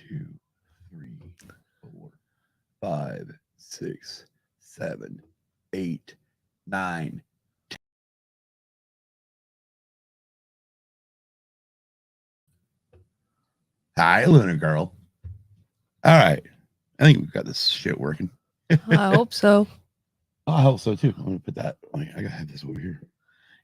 2, 3, 4, 5, 6, 7, 8, 9. Hi, Luna girl. All right. I think we've got this shit working. I hope so. I hope so too. I'm gonna put that. I gotta have this over here.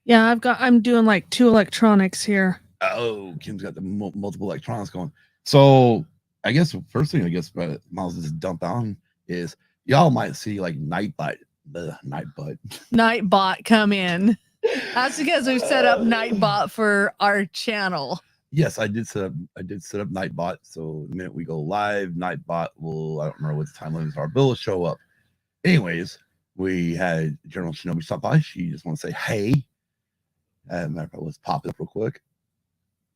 Yeah, I'm doing like 2 electronics here. Oh, Kim's got the multiple electronics going. So I guess the first thing but Miles just dump on is y'all might see like Nightbot come in. That's because we've set up Nightbot for our channel. Yes, I did set up Nightbot. So the minute we go live, Nightbot will, I don't remember what the time limits are, but it'll show up. Anyways, we had General Shinobi stop by. She just want to say hey. Matter of fact, let's pop it up real quick.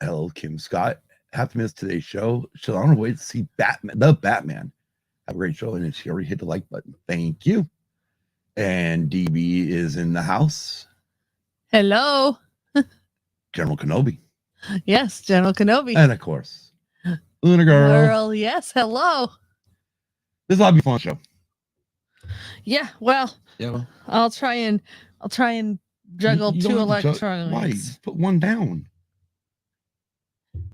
Hello, Kim Scott. Have to miss today's show. She's on her way to see the Batman. Have a great show. And she already hit the like button. Thank you. And DB is in the house. Hello. General Kenobi. Yes, General Kenobi. And of course, Luna girl. Yes, hello. This will be a fun show. Yeah, well, I'll try and juggle 2 electronics. Why? Just put one down.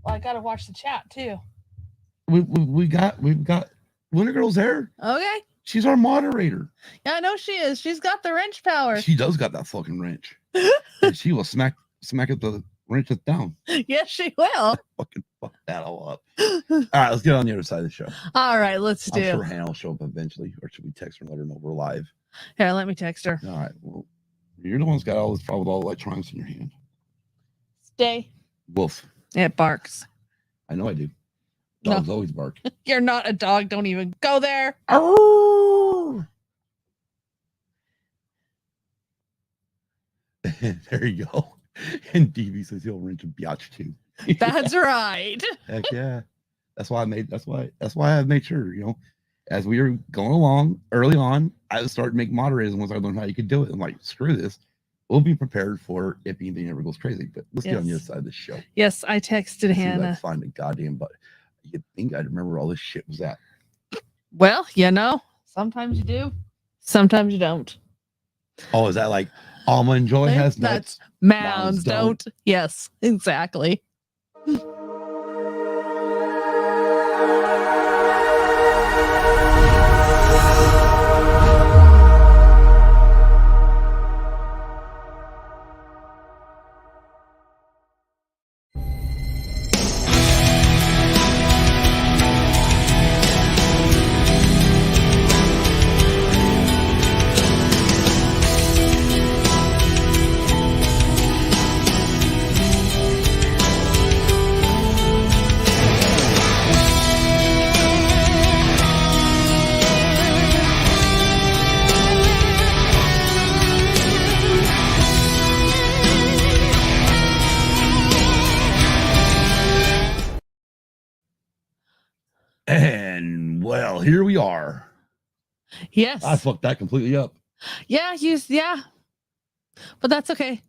Well, I gotta watch the chat too. We've got Luna girl's there. Okay. She's our moderator. Yeah, I know she is. She's got the wrench power. She does got that fucking wrench. And she will smack at the wrench it down. Yes, she will. Fucking fuck that all up. All right, let's get on the other side of the show. All right, let's do. I'm sure Hannah will show up eventually, or should we text her and let her know we're live? Yeah, let me text her. All right. Well, you're the one's got all this problem with all the electronics in your hand. Stay. Wolf. It barks. I know I do. Dogs always bark. You're not a dog. Don't even go there. Oh. There you go. And DB says he'll wrench a biatch too. That's right. Heck yeah. That's why I've made sure, as we were going along early on, I started making moderators once I learned how you could do it. I'm like, screw this. We'll be prepared for if anything ever goes crazy. But let's get on the other side of the show. Yes, I texted Hannah. Find a goddamn button. You'd think I'd remember all this shit was at. Well, sometimes you do, sometimes you don't. Oh, is that like almond joy has nuts? Mounds don't. Yes, exactly. And well, here we are. Yes. I fucked that completely up. Yeah, but that's okay.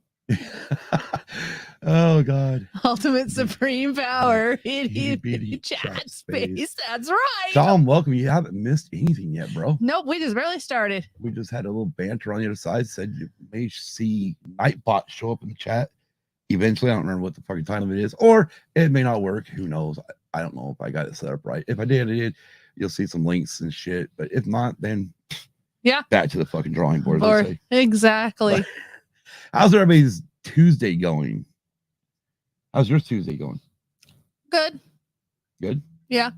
Oh God. Ultimate supreme power. Itty chat space. That's right. Sean, welcome. You haven't missed anything yet, bro. Nope, we just barely started. We just had a little banter on the other side. Said you may see Nightbot show up in the chat. Eventually, I don't remember what the fucking time of it is, or it may not work. Who knows? I don't know if I got it set up right. If I did, you'll see some links and shit. But if not, then back to the fucking drawing board. Exactly. How's everybody's Tuesday going? How's your Tuesday going? Good. Good? Yeah.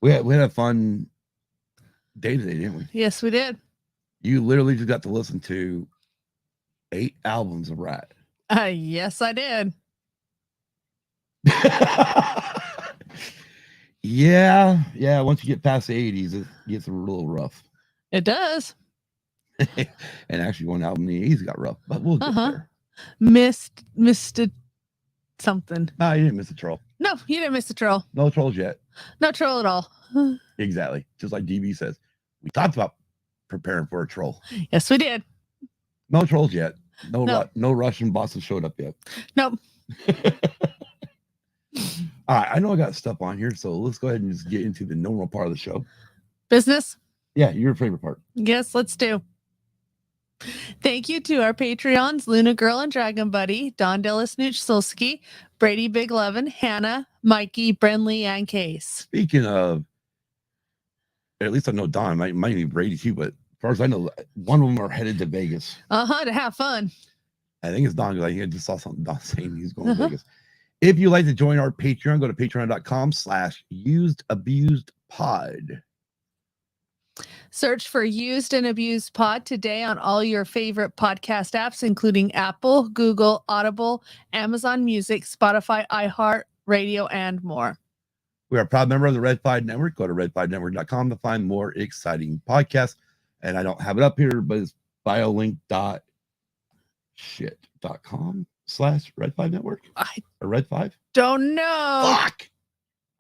We had a fun day today, didn't we? Yes, we did. You literally just got to listen to 8 albums of RATT. Yes, I did. Yeah. Once you get past the 80s, it gets a little rough. It does. And actually, one album in the 80s got rough, but we'll get there. Missed it something. No, you didn't miss a troll. No, you didn't miss a troll. No trolls yet. No troll at all. Exactly. Just like DB says, we talked about preparing for a troll. Yes, we did. No trolls yet. No Russian bosses showed up yet. Nope. All right, I know I got stuff on here, so let's go ahead and just get into the normal part of the show. Business? Yeah, your favorite part. Yes, let's do. Thank you to our Patreons, Luna Girl and Dragon Buddy, Don Dillis Solski, Brady Big Levin, Hannah, Mikey, Brenly, and Case. Speaking of, at least I know Don, might be Brady too, but as far as I know, one of them are headed to Vegas. To have fun. I think it's Don, because I just saw something Don saying he's going to Vegas. If you'd like to join our Patreon, go to patreon.com/usedabusedpod. Search for Used and Abused Pod today on all your favorite podcast apps, including Apple, Google, Audible, Amazon Music, Spotify, iHeart, Radio, and more. We are a proud member of the Red 5 Network. Go to red5network.com to find more exciting podcasts. And I don't have it up here, but it's biolink.com/Red5Network or Red 5. Don't know. Fuck.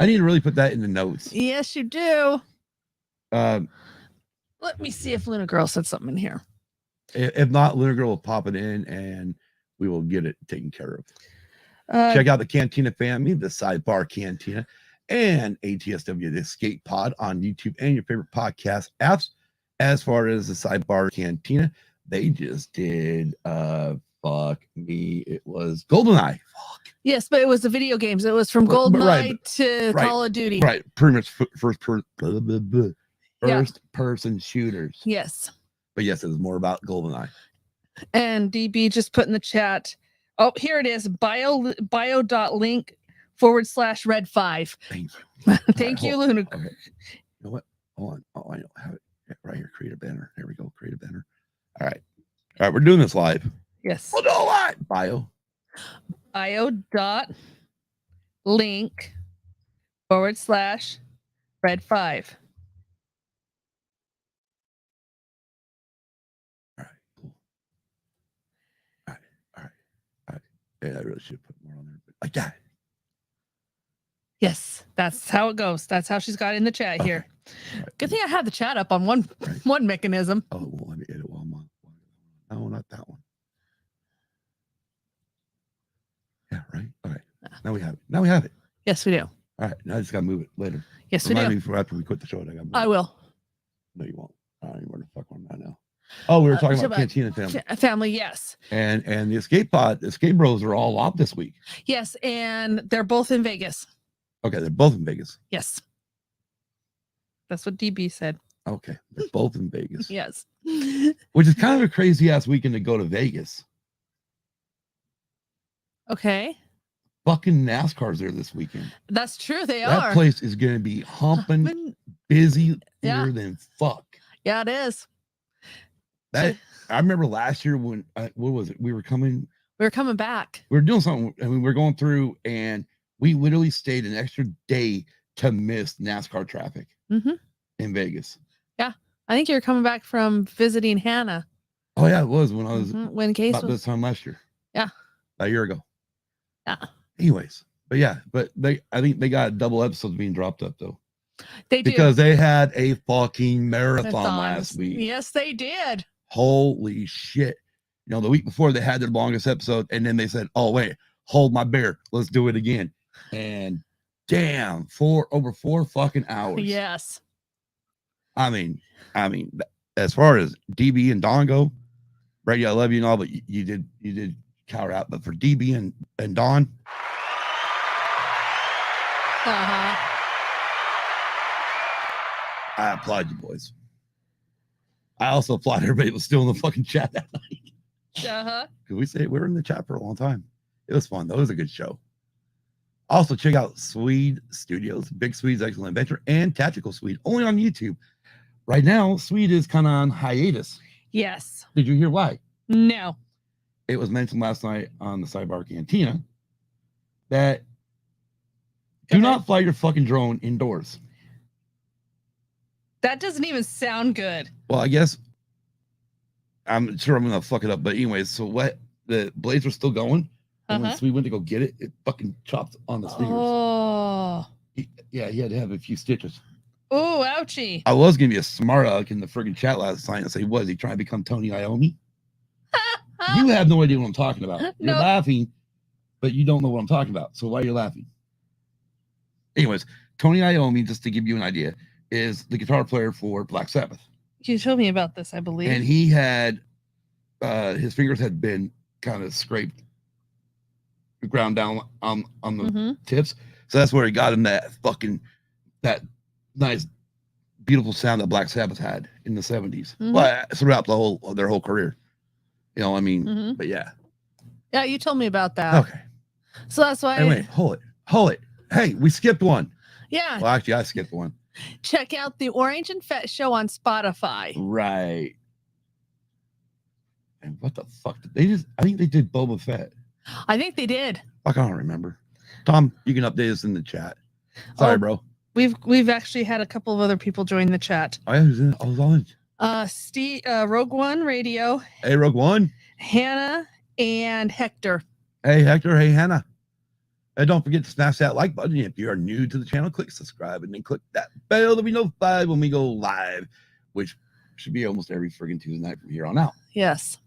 I need to really put that in the notes. Yes, you do. Let me see if Luna Girl said something in here. If not, Luna Girl will pop it in and we will get it taken care of. Check out the Cantina family, the Sidebar Cantina, and ATSW, the Escape Pod on YouTube and your favorite podcast apps. As far as the Sidebar Cantina, they just did fuck me. It was GoldenEye. Fuck. Yes, but it was the video games. It was from GoldenEye to Call of Duty. Right. Pretty much first person shooters. Yes. But yes, it was more about GoldenEye. And DB just put in the chat. Oh, here it is. bio.link/Red5. Thank you. Thank you, Luna. Okay. You know what? Hold on. Oh, I know. Have it right here. Create a banner. There we go. Create a banner. All right. All right. We're doing this live. Yes. We'll do a lot. bio.link/Red5. Yeah, I really should put more on there, but I got it. Yes, that's how it goes. That's how she's got it in the chat here. Right. Good thing I had the chat up on one mechanism. Oh, well, let me edit while I'm on. No, not that one. Yeah, right. Okay. Now we have it. Yes, we do. All right. Now I just gotta move it later. Yes, Remind we me do. for after we quit the show. I will. No, you won't. I don't even know where the fuck I'm at now. Oh, we were talking about Cantina family. Family, yes. And the Escape Bros are all off this week. Yes, and they're both in Vegas. Okay, they're both in Vegas. Yes. That's what DB said. Okay, they're both in Vegas. Yes. Which is kind of a crazy ass weekend to go to Vegas. Okay. Fucking NASCAR's there this weekend. That's true. They that are. That place is going to be humping, busy than fuck. Yeah, it is. I remember last year when what was it? We were coming back. We were doing something, and we were going through, and we literally stayed an extra day to miss NASCAR traffic in Vegas. Yeah, I think you were coming back from visiting Hannah. Oh yeah, it was when I was when Case about this time last year. Yeah, a year ago. Yeah. Anyways, I think they got double episodes being dropped up though. They do because they had a fucking marathon last week. Yes, they did. Holy shit. You know, the week before they had their longest episode, and then they said, oh, wait, hold my beer. Let's do it again. And damn, over 4 fucking hours. Yes. I mean, as far as DB and Don go, Brady, I love you and all, but you did cower out. But for DB and Don, I applaud you boys. I also applaud everybody that was still in the fucking chat that night. Because we were in the chat for a long time. It was fun though. It was a good show. Also, check out Swede Studios, Big Swede's Excellent Adventure, and Tactical Swede, only on YouTube. Right now, Swede is kind of on hiatus. Yes. Did you hear why? No. It was mentioned last night on the Sidebar Cantina that do not fly your fucking drone indoors. That doesn't even sound good. Well, I guess I'm sure I'm gonna fuck it up, but anyways, so what? The blades were still going, and when Swede went to go get it, it fucking chopped on the fingers. Oh. He had to have a few stitches. Oh, ouchie! I was gonna be a smart aleck in the friggin' chat last night and say, "Was he trying to become Tony Iommi?" You have no idea what I'm talking about. You're laughing, but you don't know what I'm talking about. So why are you laughing? Anyways, Tony Iommi, just to give you an idea, is the guitar player for Black Sabbath. You told me about this, I believe. And he had his fingers had been kind of scraped, ground down on the tips. So that's where he got him that nice, beautiful sound that Black Sabbath had in the 70s. Well, throughout their whole career. You know, I mean, but yeah. Yeah, you told me about that. Okay. So that's why. Anyway, hold it. Hey, we skipped one. Yeah. Well, actually, I skipped one. Check out the Orange and Fett show on Spotify. Right. And what the fuck did they just? I think they did Boba Fett. I think they did. Fuck, I don't remember. Tom, you can update us in the chat. Sorry, bro. We've actually had a couple of other people join the chat. I was on. Steve, Rogue One Radio. Hey, Rogue One. Hannah and Hector. Hey, Hector. Hey, Hannah. And don't forget to smash that like button. If you are new to the channel, click subscribe and then click that bell to be notified when we go live, which should be almost every friggin' Tuesday night from here on out. Yes.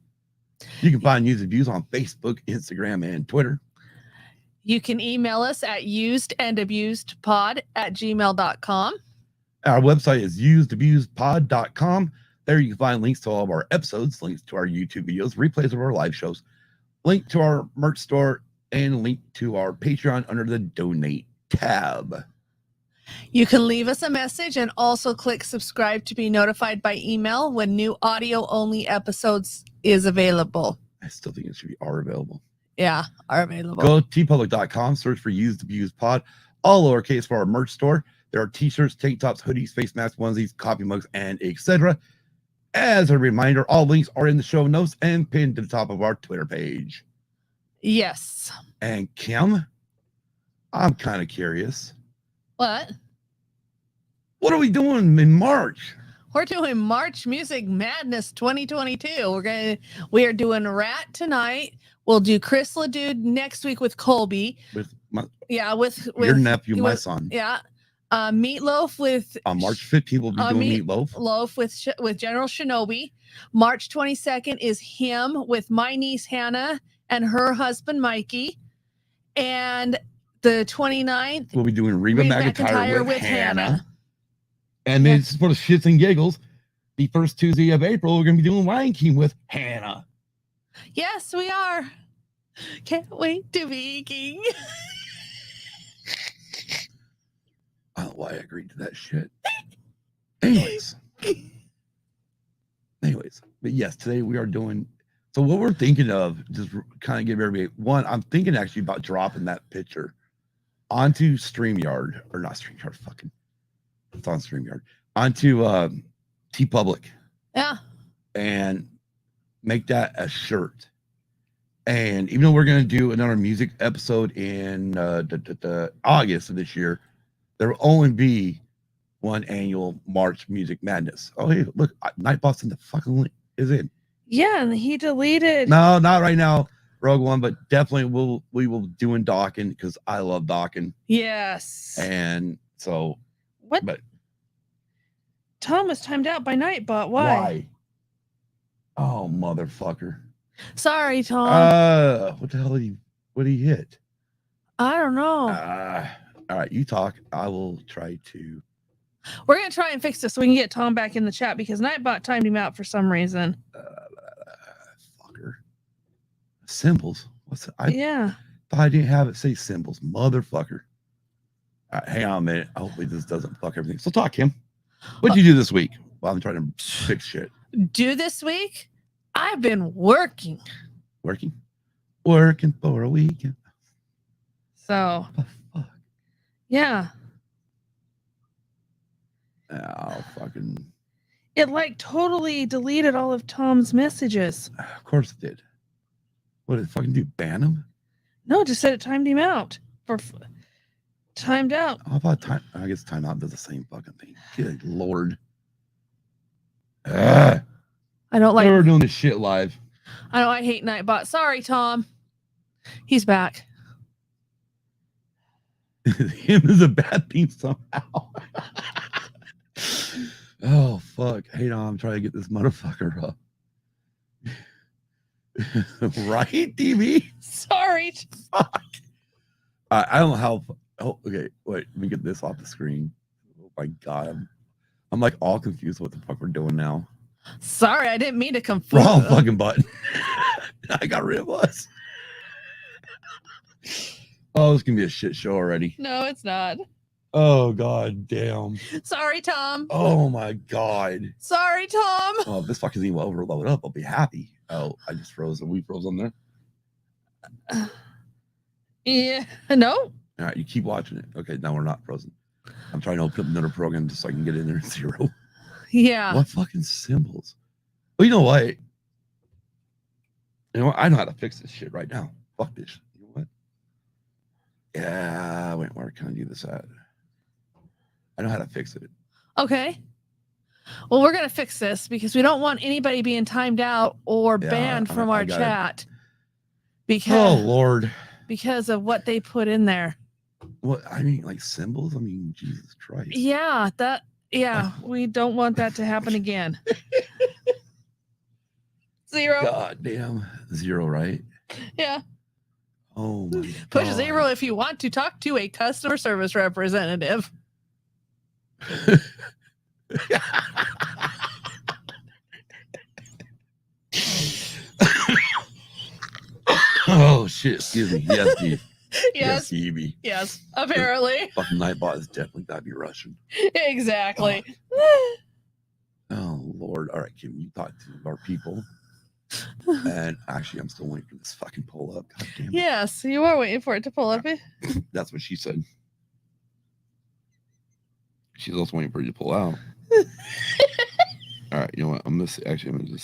You can find Used Abused on Facebook, Instagram, and Twitter. You can email us at usedandabusedpod@gmail.com. Our website is usedabusedpod.com. There you can find links to all of our episodes, links to our YouTube videos, replays of our live shows, link to our merch store, and link to our Patreon under the Donate tab. You can leave us a message and also click subscribe to be notified by email when new audio-only episodes is available. I still think it should be are available. Yeah, are available. Go to tpublic.com, search for Used Abused Pod, all lowercase for our merch store. There are t-shirts, tank tops, hoodies, face masks, onesies, coffee mugs, and etc. As a reminder, all links are in the show notes and pinned to the top of our Twitter page. Yes. And Kim, I'm kind of curious. What are we doing in March? We're doing March Music Madness 2022. We are doing RATT tonight. We'll do Chris LeDude next week with Colby. With your nephew, my son. Yeah. Meatloaf with on March 15th. We'll be doing Meatloaf with General Shinobi. March 22nd is him with my niece Hannah and her husband Mikey. And the 29th, we'll be doing Reba McEntire with Hannah. And then for the shits and giggles, the first Tuesday of April, we're going to be doing Lion King with Hannah. Yes, we are. Can't wait to be king. I don't know why I agreed to that shit. Anyways, but yes, today we are doing. So what we're thinking of, just kind of give everybody one. I'm thinking actually about dropping that picture onto StreamYard, or not StreamYard, fucking. It's on StreamYard, onto TeePublic. Yeah. And make that a shirt. And even though we're going to do another music episode in the August of this year, there will only be one annual March Music Madness. Oh, hey, look, Nightbot's in the fucking link. Is in. Yeah, and he deleted. No, not right now, Rogue One, but definitely we will doing docking because I love docking. Yes. And so what? But Tom was timed out by Nightbot. Why? Oh, motherfucker. Sorry, Tom. What the hell did he hit? I don't know. All right, you talk. I will try to. We're going to try and fix this so we can get Tom back in the chat because Nightbot timed him out for some reason. Fucker. Symbols. What's it? Yeah. Thought I didn't have it say symbols. Motherfucker. All right, hang on a minute. Hopefully this doesn't fuck everything. So talk, Kim. What'd you do this week? Well, I'm trying to fix shit. Do this week? I've been working. Working for a weekend. So, yeah. Oh, fucking. It like totally deleted all of Tom's messages. Of course it did. What did it fucking do? Ban him? No, just said it timed him out. Timed out. How about time? I guess timeout does the same fucking thing. Good Lord. I don't like. We're doing this shit live. I know. I hate Nightbot. Sorry, Tom. He's back. Him is a bad thing somehow. Oh fuck! Hey, no, I'm trying to get this motherfucker up. Right, TV? Sorry. Fuck. I don't know how. Oh, okay. Wait, let me get this off the screen. Oh my god, I'm like all confused what the fuck we're doing now. Sorry, I didn't mean to confuse. Wrong fucking button. I got rid of us. Oh, it's gonna be a shit show already. No, it's not. Oh god damn. Sorry, Tom. Oh my god. Sorry, Tom. Oh, if this fucking thing will overload up, I'll be happy. Oh, I just froze. We froze on there. Yeah. No. All right, you keep watching it. Okay, now we're not frozen. I'm trying to open up another program just so I can get in there at 0. Yeah. What fucking symbols? Well, you know what? I know how to fix this shit right now. Fuck this. You know what? Yeah, wait, where can I do this at? I know how to fix it. Okay. Well, we're gonna fix this because we don't want anybody being timed out or banned from our chat. Because oh Lord. Because of what they put in there. What I mean, like symbols? I mean, Jesus Christ. Yeah, we don't want that to happen again. 0. God damn. 0, right? Yeah. Oh my Push God. 0 if you want to talk to a customer service representative. Oh shit, excuse me. Yes, Steve. Yes. Stevie. Yes, apparently. Fucking Nightbot is definitely gotta be Russian. Exactly. Oh Lord. All right, Kim, you talk to our people. And actually, I'm still waiting for this fucking pull up. God damn it. Yes, you are waiting for it to pull up. That's what she said. She's also waiting for you to pull out. All right, you know what? I'm gonna just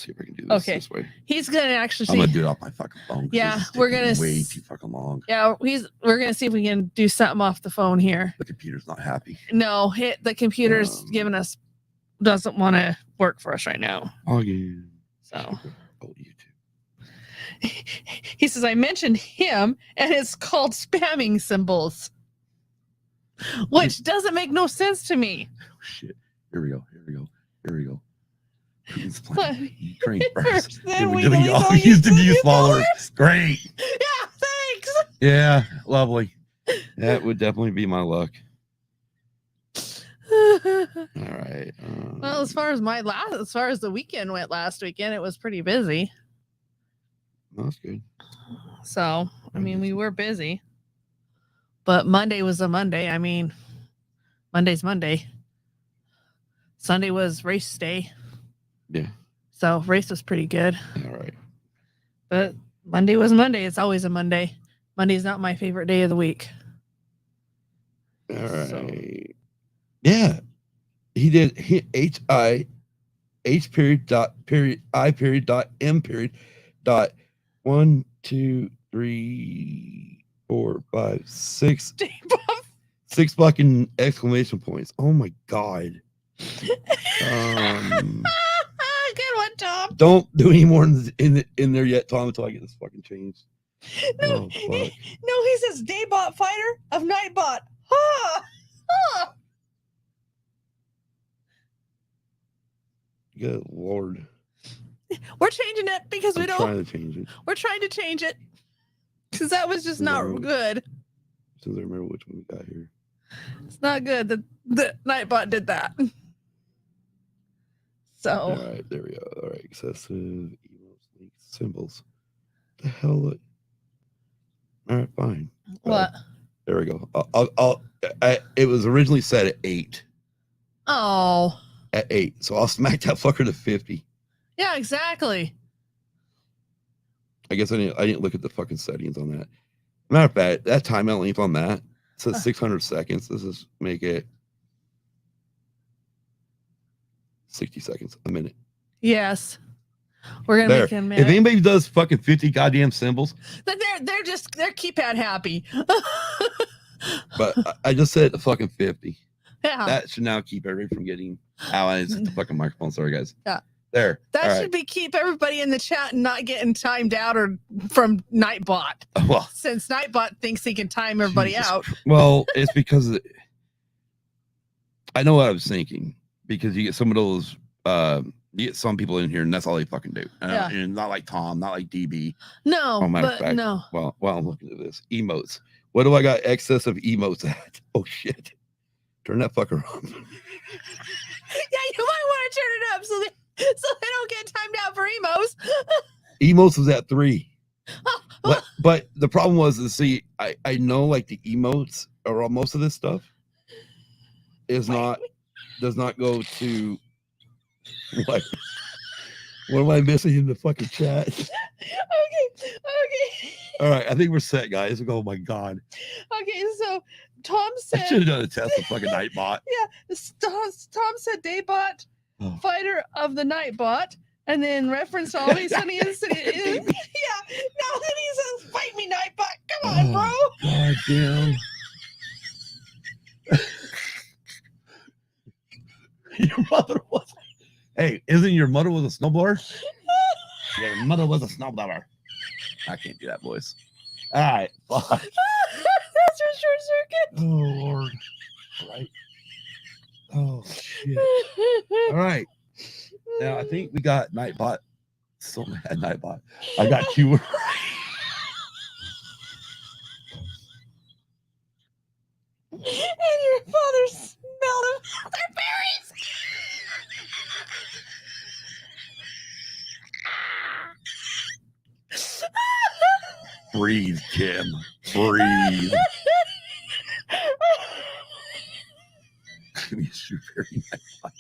see if I can do this this way. He's gonna actually. I'm gonna do it off my fucking phone. Yeah, we're gonna way too fucking long. Yeah, we're gonna see if we can do something off the phone here. The computer's not happy. No, the computer's giving us doesn't want to work for us right now. Oh yeah. So. Oh, YouTube. He says I mentioned him, and it's called spamming symbols, which doesn't make no sense to me. Oh shit! Here we go. Great. We all used to be followers. Great. Yeah, thanks. Yeah, lovely. That would definitely be my luck. All right. Well, as far as the weekend went last weekend, it was pretty busy. That's good. So, I mean, we were busy, but Monday was a Monday. I mean, Monday's Monday. Sunday was race day. Yeah. So race was pretty good. All right. But Monday was Monday. It's always a Monday. Monday's not my favorite day of the week. All right. So. Yeah. He did H period I period dot M period dot 1 2 3 4 5 6 6 fucking exclamation points. Oh my God. Good one, Tom. Don't do any more in there yet, Tom, until I get this fucking changed. No, he says Daybot fighter of Nightbot. Ha! Ha! Good Lord. We're changing it because we don't. Trying to change it. We're trying to change it because that was just not good. As soon as I remember which one we got here. It's not good that the Nightbot did that. So. All right, there we go. All right, excessive emotes, links, symbols. The hell? All right, fine. What? There we go. It was originally set at 8. Oh. At 8, so I'll smack that fucker to 50. Yeah, exactly. I guess I didn't look at the fucking settings on that. Matter of fact, that timeout length on that says 600 seconds. Let's just make it 60 seconds, a minute. Yes. We're gonna make him. If anybody does fucking 50 goddamn symbols, they're keypad happy. But I just said the fucking 50. Yeah. That should now keep everybody from getting it's the fucking microphone. Sorry, guys. Yeah. There. That should be keep everybody in the chat and not getting timed out or from Nightbot. Well, since Nightbot thinks he can time everybody out. Well, it's because I know what I was thinking. Because you get some of those, you get some people in here, and that's all they fucking do. Yeah. And not like Tom, not like DB. No, matter of fact, no. Well, I'm looking at this emotes. What do I got excess of emotes at? Oh shit. Turn that fucker on. Yeah, you might want to turn it up so they don't get timed out for emos. Emotes was at 3. But the problem was to see, I know like the emotes or most of this stuff does not go to what am I missing in the fucking chat? Okay. All right, I think we're set, guys. Oh my god. Okay, so Tom I said should have done a test of fucking Nightbot. Yeah, Tom said Daybot, fighter of the Nightbot, and then referenced Always Sunny in the City. Yeah, now then he says, "Fight me, Nightbot! Come on, bro!" God damn. Your mother was. Hey, isn't your mother was a snowblower? Your mother was a snowblower. I can't do that voice. All right, fuck. That's your short circuit. Oh Lord. Right. Oh shit. All right. Now I think we got Nightbot. So mad, Nightbot. I got you. And your father smelled them. They're berries. Breathe, Kim. Breathe. Give me a strawberry Nightbot.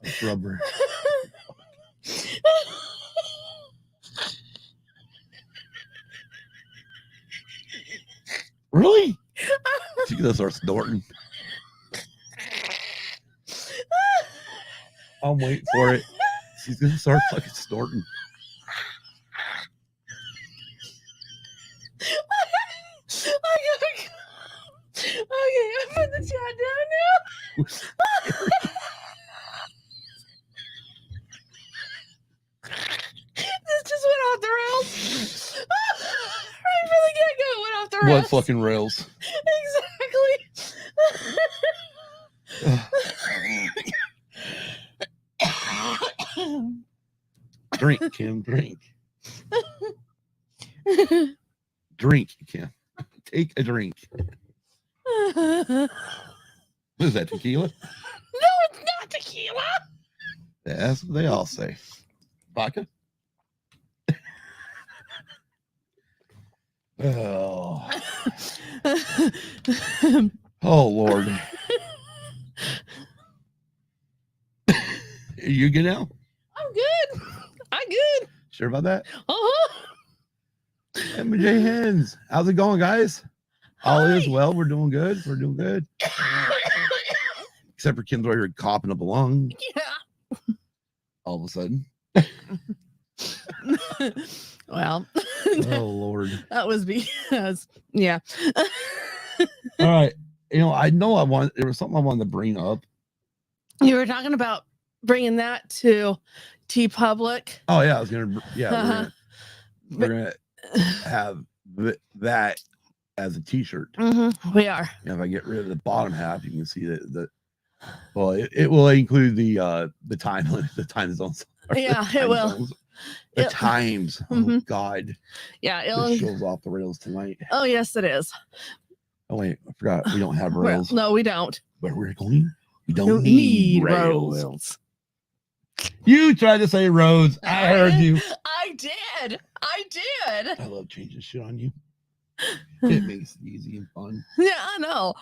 That's rubber. Really? She's gonna start snorting. I'm waiting for it. She's gonna start fucking snorting. Okay, I put the chat down now. This just went off the rails. Right from the get-go, it went off the rails. What fucking rails? Exactly. Drink, Kim, drink. Drink, Kim. Take a drink. What is that, tequila? No, it's not tequila. Yeah, that's what they all say. Vodka? Oh. Oh, Lord. You good now? I'm good. I'm good. Sure about that? Uh-huh. MJ Hens. How's it going, guys? All Hi. is well. We're doing good. We're doing good. Except for Kim's over here coughing up a lung. Yeah. All of a sudden. Well. Oh, Lord. That was because, yeah. All right. There was something I wanted to bring up. You were talking about bringing that to T Public. Oh, yeah. We're going to have that as a t-shirt. Mm-hmm, we are. If I get rid of the bottom half, you can see that well, it will include the time zones. Yeah, it will. Zones. The times. Mm-hmm. Oh God. Yeah, it shows off the rails tonight. Oh yes, it is. Oh wait, I forgot we don't have rails. No, we don't. Where we're going, we don't need rails. You tried to say roads. I heard you. I did. I love changing shit on you. It makes it easy and fun. Yeah, I know.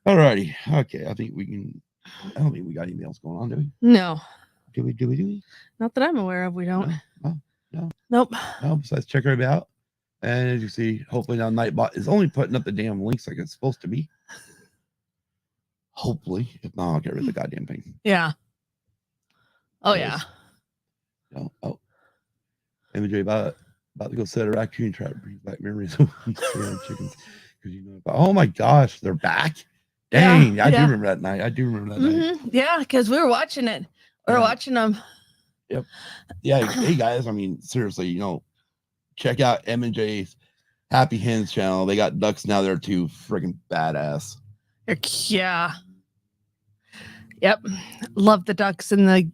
Alrighty. Okay. I don't think we got anything else going on, do we? No. Do we? Not that I'm aware of. We don't. No. Nope. No, besides check everybody out. And as you see, hopefully now Nightbot is only putting up the damn links like it's supposed to be. Hopefully. If not, I'll get rid of the goddamn thing. Yeah. Oh, yeah. Oh. MJ about to go set a raccoon trap, bring back memories of chickens. Oh my gosh, they're back. Dang, I do remember that night. Night. Yeah, because we were watching it. We were watching them. Yep. Yeah. Hey guys, I mean, seriously, check out M&J's Happy Hens channel. They got ducks now there too. Freaking badass. Yeah. Yep. Love the ducks and the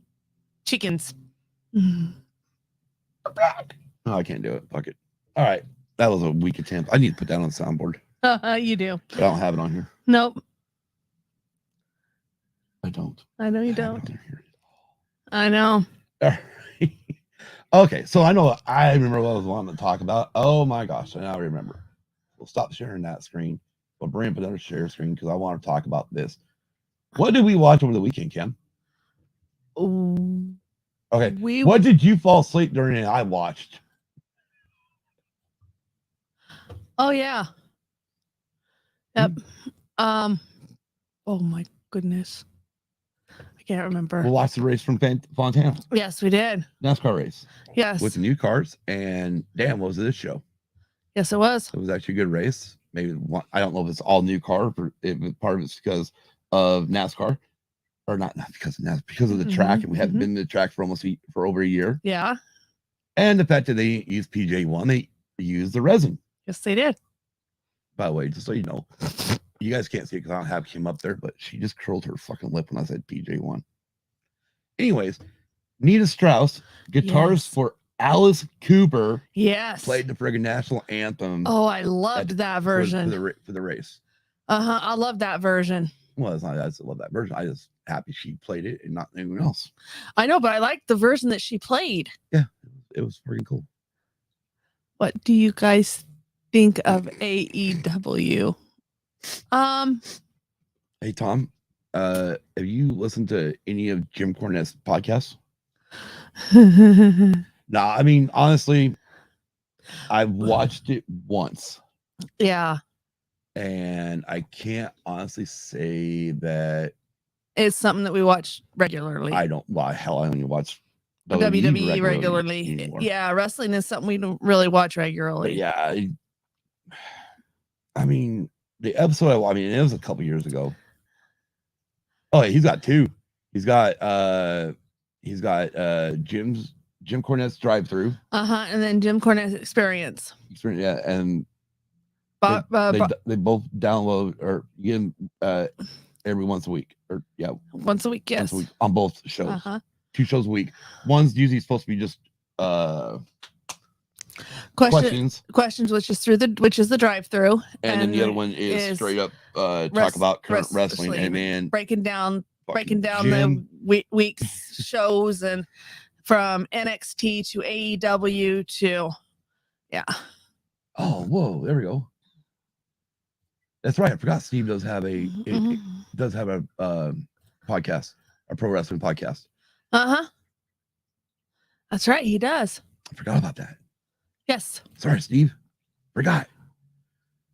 chickens. No, I can't do it. Fuck it. All right. That was a weak attempt. I need to put that on the soundboard. You do. But I don't have it on here. Nope. I don't. I know you don't. I know. All right. Okay, so I remember what I was wanting to talk about. Oh my gosh, I now remember. We'll stop sharing that screen. We'll bring up another share screen because I want to talk about this. What did we watch over the weekend, Kim? Ooh, okay. What did you fall asleep during and I watched? Oh yeah. Yep. Oh my goodness. I can't remember. We'll watch the race from Fontana. Yes, we did. NASCAR race. Yes. With the new cars. And damn, what was this show? Yes, it was. It was actually a good race. Maybe I don't know if it's all new car, but part of it's because of NASCAR. Or not because of NASCAR, because of the track. And we haven't been to the track for over a year. Yeah. And the fact that they used PJ1, they used the resin. Yes, they did. By the way, just so you know, you guys can't see it because I don't have Kim up there, but she just curled her fucking lip when I said PJ1. Anyways, Nita Strauss, guitars for Alice Cooper. Yes. Played the friggin' national anthem. Oh, I loved that version. For the race. I love that version. Well, it's not I just love that version. I just happy she played it and not anyone else. I know, but I like the version that she played. Yeah, it was freaking cool. What do you guys think of AEW? Hey Tom, have you listened to any of Jim Cornette's podcasts? No, I mean honestly, I've watched it once. Yeah. And I can't honestly say that it's something that we watch regularly. I don't. Well, hell, I only watch WWE regularly. Yeah, wrestling is something we don't really watch regularly. But yeah, I mean, the episode. I mean, it was a couple years ago. Oh, he's got two. He's got Jim Cornette's drive-through. And then Jim Cornette's experience. Yeah, and they both download or get them every once a week, or once a week. Yes, once a week on both shows. 2 shows a week. One's usually supposed to be just questions, which is the drive-through, and then the other one is straight up talk about current wrestling and then breaking down the week's shows and from NXT to AEW to Oh, whoa! There we go. That's right. I forgot Steve does have a podcast, a pro wrestling podcast. That's right. He does. I forgot about that. Yes. Sorry, Steve. Forgot.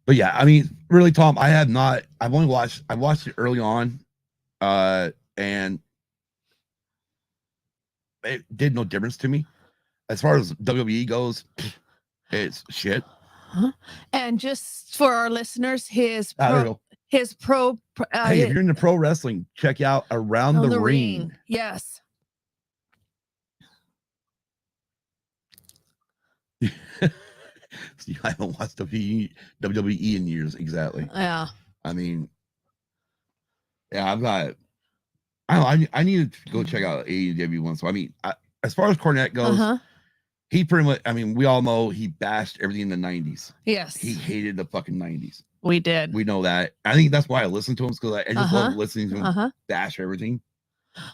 But yeah, I mean, really, Tom, I watched it early on, and it did no difference to me. As far as WWE goes, it's shit. And just for our listeners, his hey, if you're into pro wrestling, check out Around the Ring. Yes. See, I haven't watched WWE in years. Exactly. Yeah. I mean, yeah, I need to go check out AEW one. So I mean, as far as Cornette goes, he pretty much. I mean, we all know he bashed everything in the 90s. Yes. He hated the fucking 90s. We did. We know that. I think that's why I listened to him, because I just love listening to him bash everything.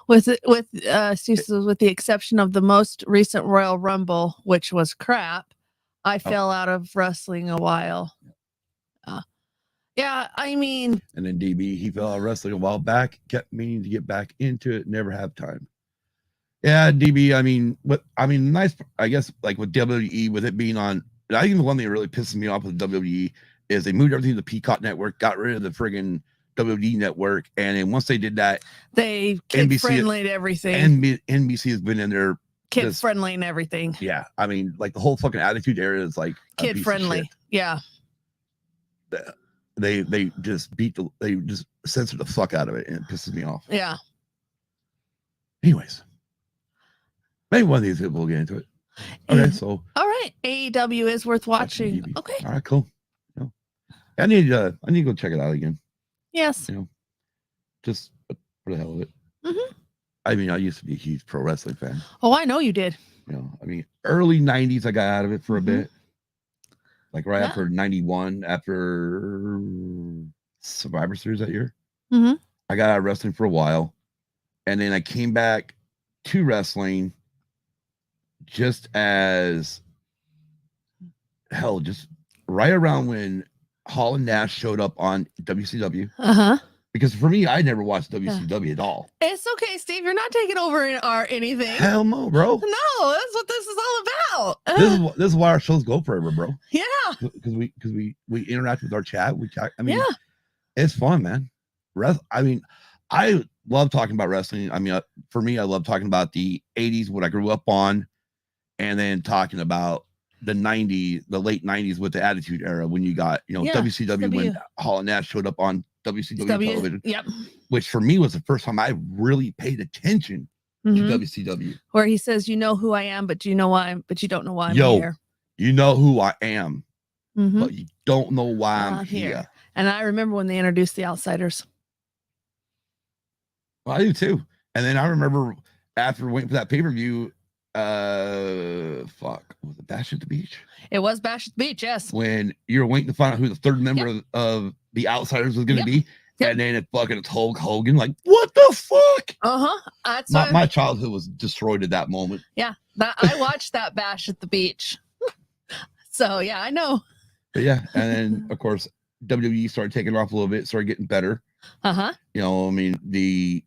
With the exception of the most recent Royal Rumble, which was crap, I fell out of wrestling a while. Yeah, I mean. And then DB, he fell out of wrestling a while back, kept meaning to get back into it, never have time. Yeah, DB, nice, I guess, like with WWE, with it being on, I think the one thing that really pisses me off with WWE is they moved everything to the Peacock Network, got rid of the friggin' WWE Network, and then once they did that, they kid-friendly everything. And NBC has been in there kid-friendly and everything. Yeah, I mean, like the whole fucking Attitude Era is like kid-friendly. Yeah. They just censor the fuck out of it, and it pisses me off. Yeah. Anyways, maybe one of these people will get into it. Okay, so all right, AEW is worth watching. Okay. All right, cool. I need to go check it out again. Yes. Just for the hell of it. I mean, I used to be a huge pro wrestling fan. Oh, I know you did. You know, I mean, early 90s, I got out of it for a bit. Like right Yeah. after 91, after Survivor Series that year. Mm-hmm. I got out of wrestling for a while. And then I came back to wrestling just as hell, just right around when Hall and Nash showed up on WCW. Uh-huh. Because for me, I never watched WCW at all. It's okay, Steve. You're not taking over anything. Hell no, bro. No, that's what this is all about. This is why our shows go forever, bro. Yeah. Because we interact with our chat. We chat. I mean, Yeah. it's fun, man. I mean, I love talking about wrestling. I mean, for me, I love talking about the 80s, what I grew up on, and then talking about the 90s, the late 90s with the Attitude Era when you got, you know, WCW when Hall and Nash showed up on WCW television. Yep. Which for me was the first time I really paid attention to WCW. Where he says, "You know who I am, but you don't know why I'm here." You know who I am, but you don't know why I'm here. And I remember when they introduced the Outsiders. Well, I do too. And then I remember after waiting for that pay-per-view, was it Bash at the Beach? It was Bash at the Beach, yes. When you're waiting to find out who the third member of the Outsiders was going to be, and then it's Hulk Hogan, like, what the fuck? That's my childhood was destroyed at that moment. Yeah, I watched that Bash at the Beach. So yeah, I know. But yeah, and then of course WWE started taking off a little bit, started getting better. You know, I mean, the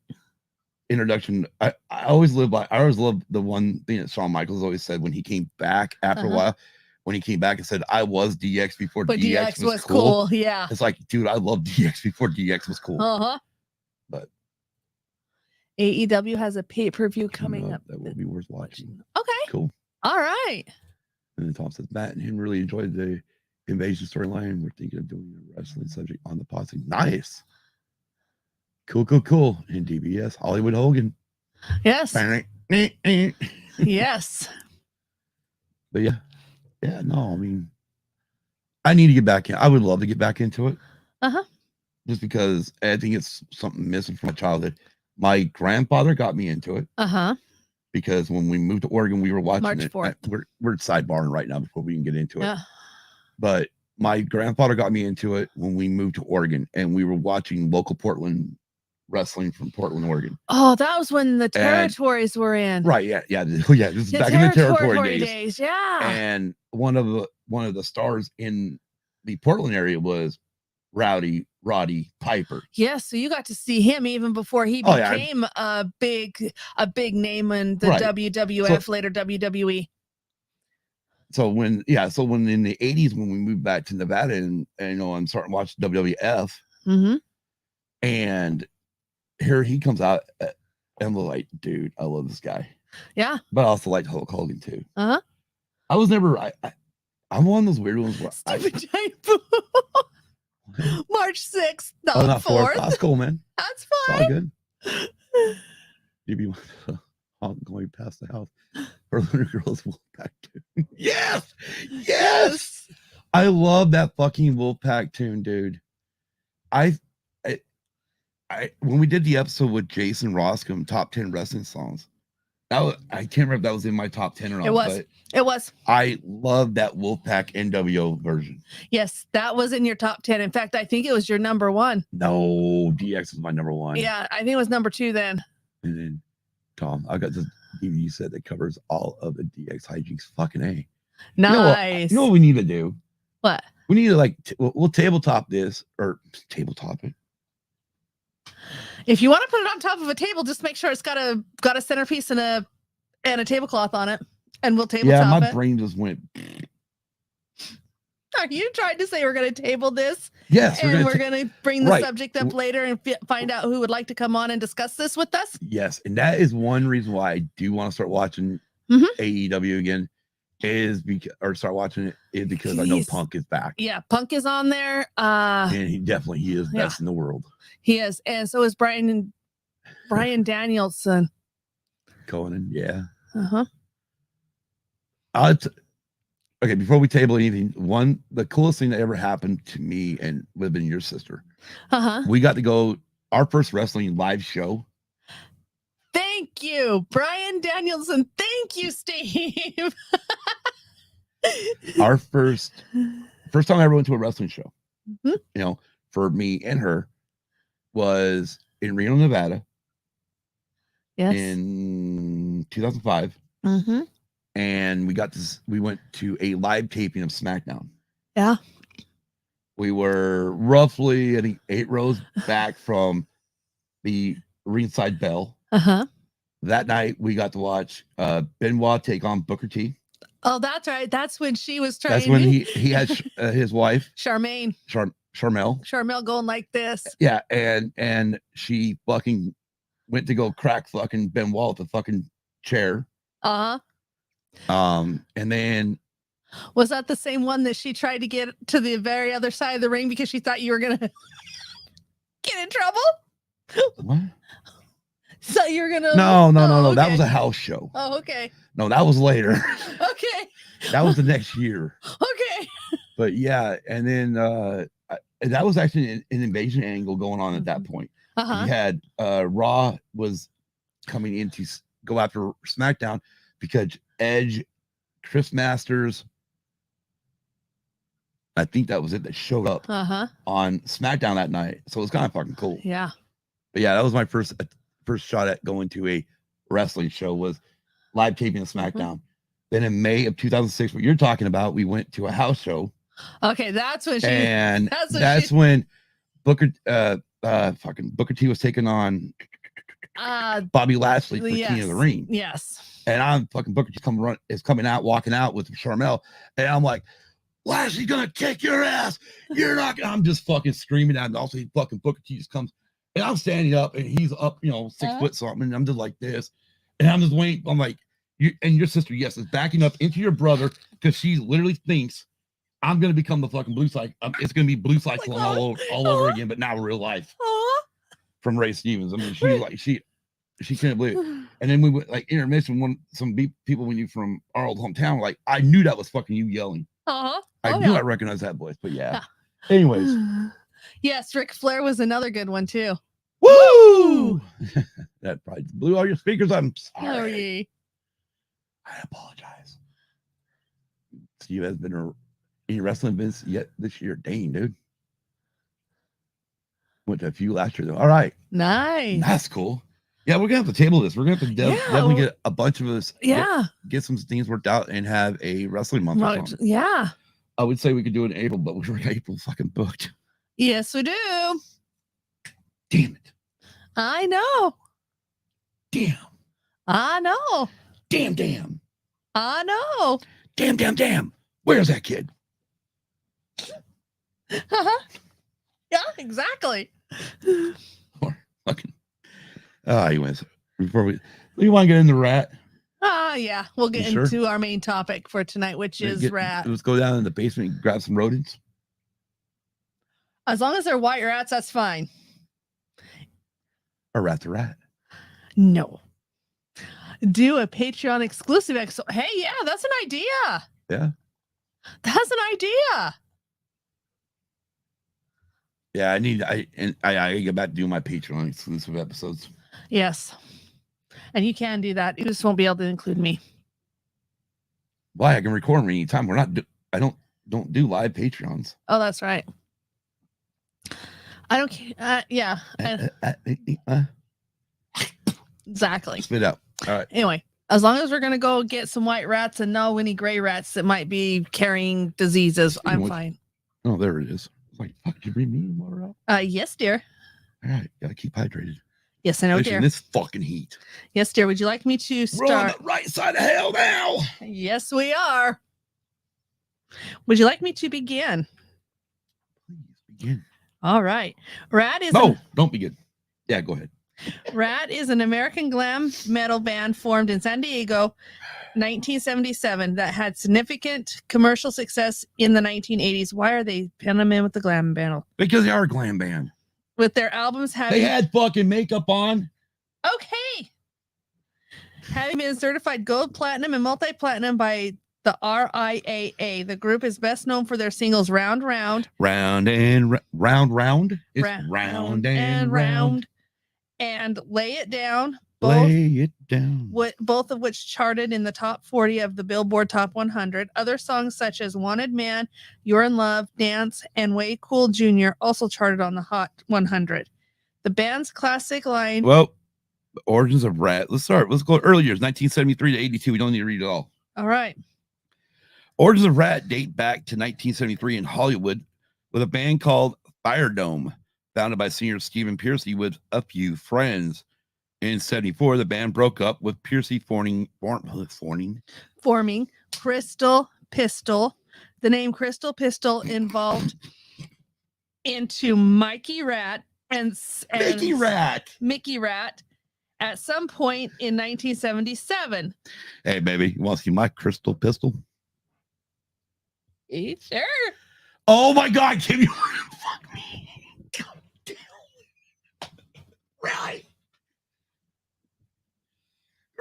introduction, I always loved the one thing that Shawn Michaels always said when he came back after a while, when he came back and said, I was DX before DX was cool. Yeah. It's like, dude, I love DX before DX was cool. But AEW has a pay-per-view coming up. That will be worth watching. Okay. Cool. All right. And then Tom says, Matt and him really enjoyed the Invasion storyline. We're thinking of doing a wrestling subject on the posse. Nice. Cool. And DBS, Hollywood Hogan. Yes. Yes. But yeah, no, I mean, I need to get back in. I would love to get back into it. Just because I think it's something missing from my childhood. My grandfather got me into it. Because when we moved to Oregon, we were watching March it. 4th. We're sidebarring right now before we can get into it. But my grandfather got me into it when we moved to Oregon, and we were watching local Portland wrestling from Portland, Oregon. Oh, that was when the territories were in. Right. Yeah. This is back in the territory days. Yeah. And one of the stars in the Portland area was Rowdy, Roddy, Piper. Yes, so you got to see him even before he became a big name in the WWF, later WWE. So when in the 80s, when we moved back to Nevada, and you know, I'm starting to watch WWF, and here he comes out, and I'm like, dude, I love this guy. Yeah. But I also like Hulk Hogan too. I was never I'm one of those weird ones where Stupid typo. March 6th, not 4th. That's cool, man. That's fine. It's all good. You'd be going past the house. Or Lunar Girls Wolfpack tune. Yes. I love that fucking Wolfpack tune, dude. I when we did the episode with Jason Roscom, top 10 wrestling songs, I can't remember if that was in my top 10 or not. It was. I love that Wolfpack NWO version. Yes, that was in your top 10. In fact, I think it was your number 1. No, DX is my number 1. Yeah, I think it was number 2 then. And then, Tom, I got this DVD set that covers all of the DX hijinks. Fucking A. Nice. You know what we need to do? What? We need to we'll tabletop this, or tabletop it. If you want to put it on top of a table, just make sure it's got a centerpiece and a tablecloth on it, and we'll tabletop it. Yeah, my brain just went. Are you trying to say we're going to table this? Yes, and we're going to bring the subject up later and find out who would like to come on and discuss this with us? Yes, and that is one reason why I do want to start watching AEW again. Start watching it is because I know Punk is back. Yeah, Punk is on there. And he is best in the world. He is, and so is Brian Danielson. Conan, yeah. Okay, before we table anything, the coolest thing that ever happened to me and would have been your sister. We got to go our first wrestling live show. Thank you, Brian Danielson. Thank you, Steve. Our first time I ever went to a wrestling show, Mhm. you know, for me and her, was in Reno, Nevada Yes. in 2005. Mm-hmm. And we went to a live taping of SmackDown. Yeah. We were roughly, I think, 8 rows back from the ringside bell. Uh-huh. That night, we got to watch Benoit take on Booker T. Oh, that's right. That's when she was trying. That's when he had his wife, Charmaine. Charmel going like this. Yeah, and she fucking went to go crack fucking Benoit with a fucking chair. Uh-huh. And then was that the same one that she tried to get to the very other side of the ring because she thought you were gonna get in trouble? What? So you're gonna No. Okay. That was a house show. Oh, okay. No, that was later. Okay. That was the next year. Okay. But yeah, and then that was actually an invasion angle going on at that point. Uh-huh. We had Raw was coming in to go after SmackDown because Edge, Chris Masters, I think that was it, that showed up on SmackDown that night. So it was kind of fucking cool. Yeah. But yeah, that was my first shot at going to a wrestling show, was live taping of SmackDown. Then in May of 2006, what you're talking about, we went to a house show. Okay, that's when she. And that's when Booker T was taking on Bobby Lashley for King of the Ring. Yes. And I'm fucking Booker T coming out, walking out with Charmel, and I'm like, Lashley's gonna kick your ass. You're not. I'm just fucking screaming at him. Also, fucking Booker T just comes, and I'm standing up, and he's up, 6 foot something, and I'm just like this, and I'm just waiting. I'm like, you and your sister, yes, is backing up into your brother because she literally thinks I'm gonna become the fucking blue cycle. It's gonna be blue cycling all over again, but now real life. From Ray Stevens. I mean, she couldn't believe it. And then we went like intermission. Some people we knew from our old hometown, like, I knew that was fucking you yelling. I knew I recognized that voice, but yeah. Anyways. Yes, Ric Flair was another good one too. Woo! That probably blew all your speakers. I'm sorry. I apologize. Steve has been any wrestling events yet this year? Dang, dude. Went to a few last year though. All right. Nice. That's cool. Yeah, we're gonna have to table this. We're gonna have to definitely get a bunch of us. Get some things worked out and have a wrestling month. Or something. Yeah. I would say we could do it in April, but we're April fucking booked. Yes, we do. Damn it. I know. Damn. I know. Damn. I know. Damn. Where's that kid? Yeah, exactly. Or fucking. Anyways, before you want to get into RATT? Yeah, we'll get into our main topic for tonight, which is RATT. Let's go down in the basement and grab some rodents. As long as they're white rats, that's fine. Or RATT the Rat. No. Do a Patreon exclusive episode. Hey, yeah, that's an idea. Yeah. That's an idea. Yeah, I get back to doing my Patreon exclusive episodes. Yes. And you can do that. You just won't be able to include me. Why? I can record them anytime. I don't do live Patreons. Oh, that's right. I don't yeah. Exactly. Spit out. All right. Anyway, as long as we're gonna go get some white rats and no any gray rats that might be carrying diseases, I'm fine. Oh, there it is. Like, fuck, did you bring me water out? Yes, dear. All right, gotta keep hydrated. Yes, I know, dear. In this fucking heat. Yes, dear. Would you like me to start? We're on the right side of hell now. Yes, we are. Would you like me to begin? Please begin. All right. RATT is don't begin. Yeah, go ahead. RATT is an American glam metal band formed in San Diego, 1977, that had significant commercial success in the 1980s. Why are they pinning them in with the glam band? Because they are a glam band. With their albums having... They had fucking makeup on. Okay. Having been certified gold, platinum, and multi-platinum by the RIAA. The group is best known for their singles Round Round. Round and round. It's round and round. And Lay It Down, Lay it down. both of which charted in the top 40 of the Billboard Top 100. Other songs such as Wanted Man, You're in Love, Dance, and Way Cool Jr. also charted on the Hot 100. The band's classic line... Well, origins of RATT. Let's start. Let's go early years, 1973 to 82. We don't need to read it all. All right. Origins of RATT date back to 1973 in Hollywood with a band called Fire Dome, founded by singer Stephen Pearcy with a few friends. In 74, the band broke up with Pearcy forming Crystal Pistol. The name Crystal Pistol evolved into Mickey RATT and Mickey RATT at some point in 1977. Hey, baby, you want to see my crystal pistol? Sure. Oh my God, Kim, you fuck me. God damn. Right.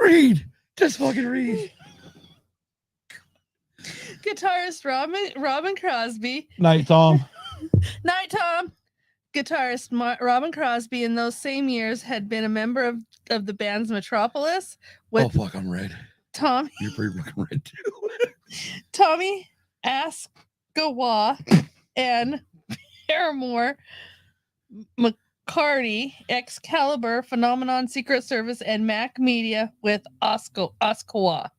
Read. Just fucking read. Guitarist Robin Crosby. Night, Tom. Night, Tom. Guitarist Robin Crosby in those same years had been a member of the band's Metropolis. With Oh, fuck, I'm red. Tommy. You're pretty fucking red, too. Tommy Askewa and Paramore McCarty, Excalibur, Phenomenon, Secret Service, and Mac Media with Askewa. All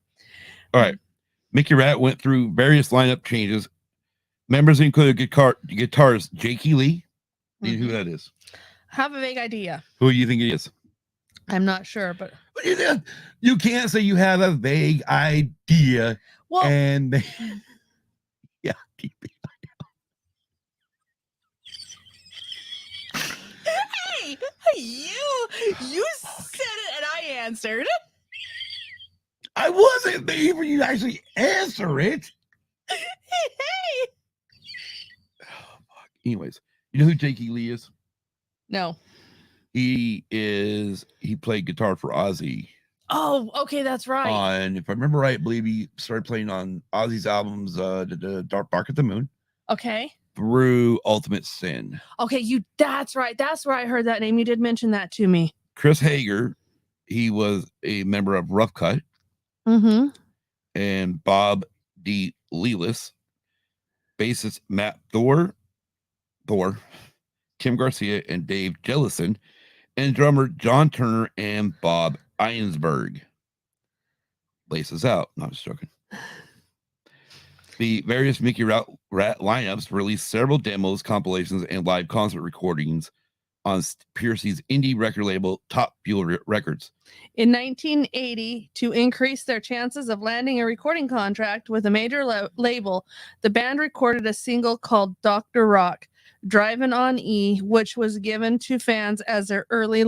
right. Mickey RATT went through various lineup changes. Members included guitarist Jakey Lee. You know who that is? Have a vague idea. Who do you think it is? I'm not sure, but you can't say you have a vague idea. Well, and they, yeah, hey, you said it and I answered. I wasn't there for you to actually answer it. Hey. Oh, fuck. Anyways, you know who Jakey Lee is? No. He played guitar for Ozzy. Oh, okay, that's right. And if I remember right, I believe he started playing on Ozzy's albums, the Dark Bark at the Moon. Okay. Through Ultimate Sin. Okay, that's right. That's where I heard that name. You did mention that to me. Chris Hager, he was a member of Rough Cut. Mm-hmm. And Bob D. Lelis, bassist Matt Thor, Kim Garcia, and Dave Jellison, and drummer John Turner and Bob Einsberg. Laces out. No, I'm just joking. The various Mickey RATT lineups released several demos, compilations, and live concert recordings on Pearcy's indie record label, Top Fuel Records. In 1980, to increase their chances of landing a recording contract with a major label, the band recorded a single called Dr. Rock, Drivin' on E, which was given to fans as their early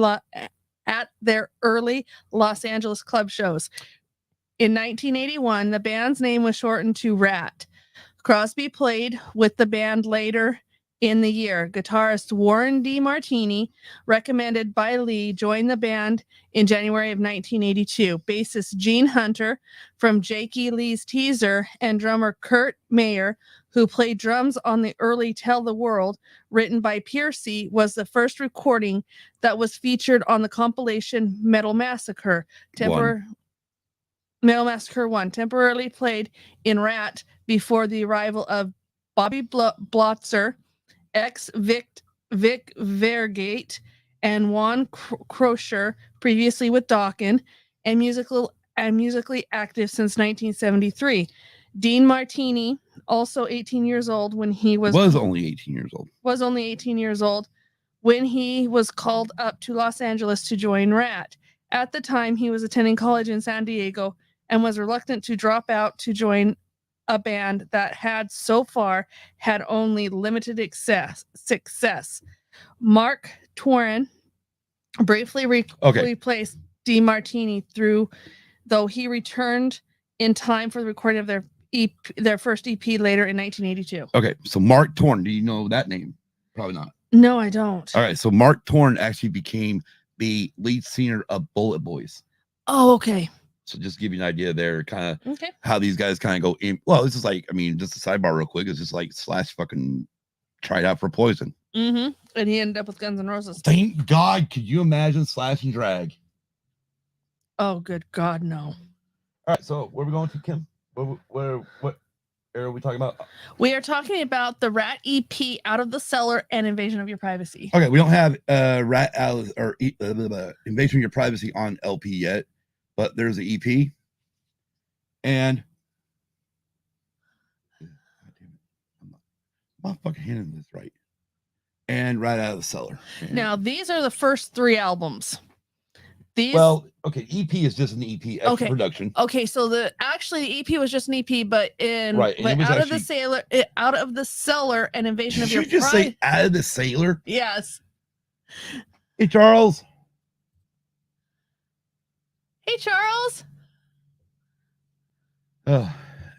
Los Angeles club shows. In 1981, the band's name was shortened to RATT. Crosby played with the band later in the year. Guitarist Warren DeMartini, recommended by Lee, joined the band in January of 1982. Bassist Gene Hunter from Jakey Lee's Teaser and drummer Kurt Mayer, who played drums on the early Tell the World, written by Pearcy, was the first recording that was featured on the compilation Metal Massacre. Metal Massacre 1, temporarily played in RATT before the arrival of Bobby Blotzer, Vic Vergate, and Juan Crosher, previously with Dokken, and musically active since 1973. Dean Martini, also 18 years old when he was only 18 years old. Was only 18 years old when he was called up to Los Angeles to join RATT. At the time, he was attending college in San Diego and was reluctant to drop out to join a band that had so far had only limited success. Mark Twain briefly replaced DeMartini though he returned in time for the recording of their first EP later in 1982. Okay, so Mark Torn, do you know that name? Probably not. No, I don't. All right, so Mark Torn actually became the lead singer of Bullet Boys. Oh, okay. So just give you an idea there, kind of how these guys kind of go in. Well, this is like, I mean, just a sidebar real quick. It's just like Slash fucking tried out for Poison. Mm-hmm. And he ended up with Guns N' Roses. Thank God. Could you imagine Slash and Drag? Oh, good God, no. All right, so where are we going to, Kim? What area are we talking about? We are talking about the RATT EP, Out of the Cellar, and Invasion of Your Privacy. Okay, we don't have Rat Alice or Invasion of Your Privacy on LP yet, but there's an EP, and I'm not fucking handling this right. And Right Out of the Cellar. And, Now, these are the first 3 albums. These. Well, okay, EP is just an EP, extra Okay. production. Okay, so the EP was just an EP, but Right, and it was Out actually, of the Cellar, and Invasion did of Your you just say Out of the Sailor? Yes. Hey, Charles. Hey, Charles. Oh,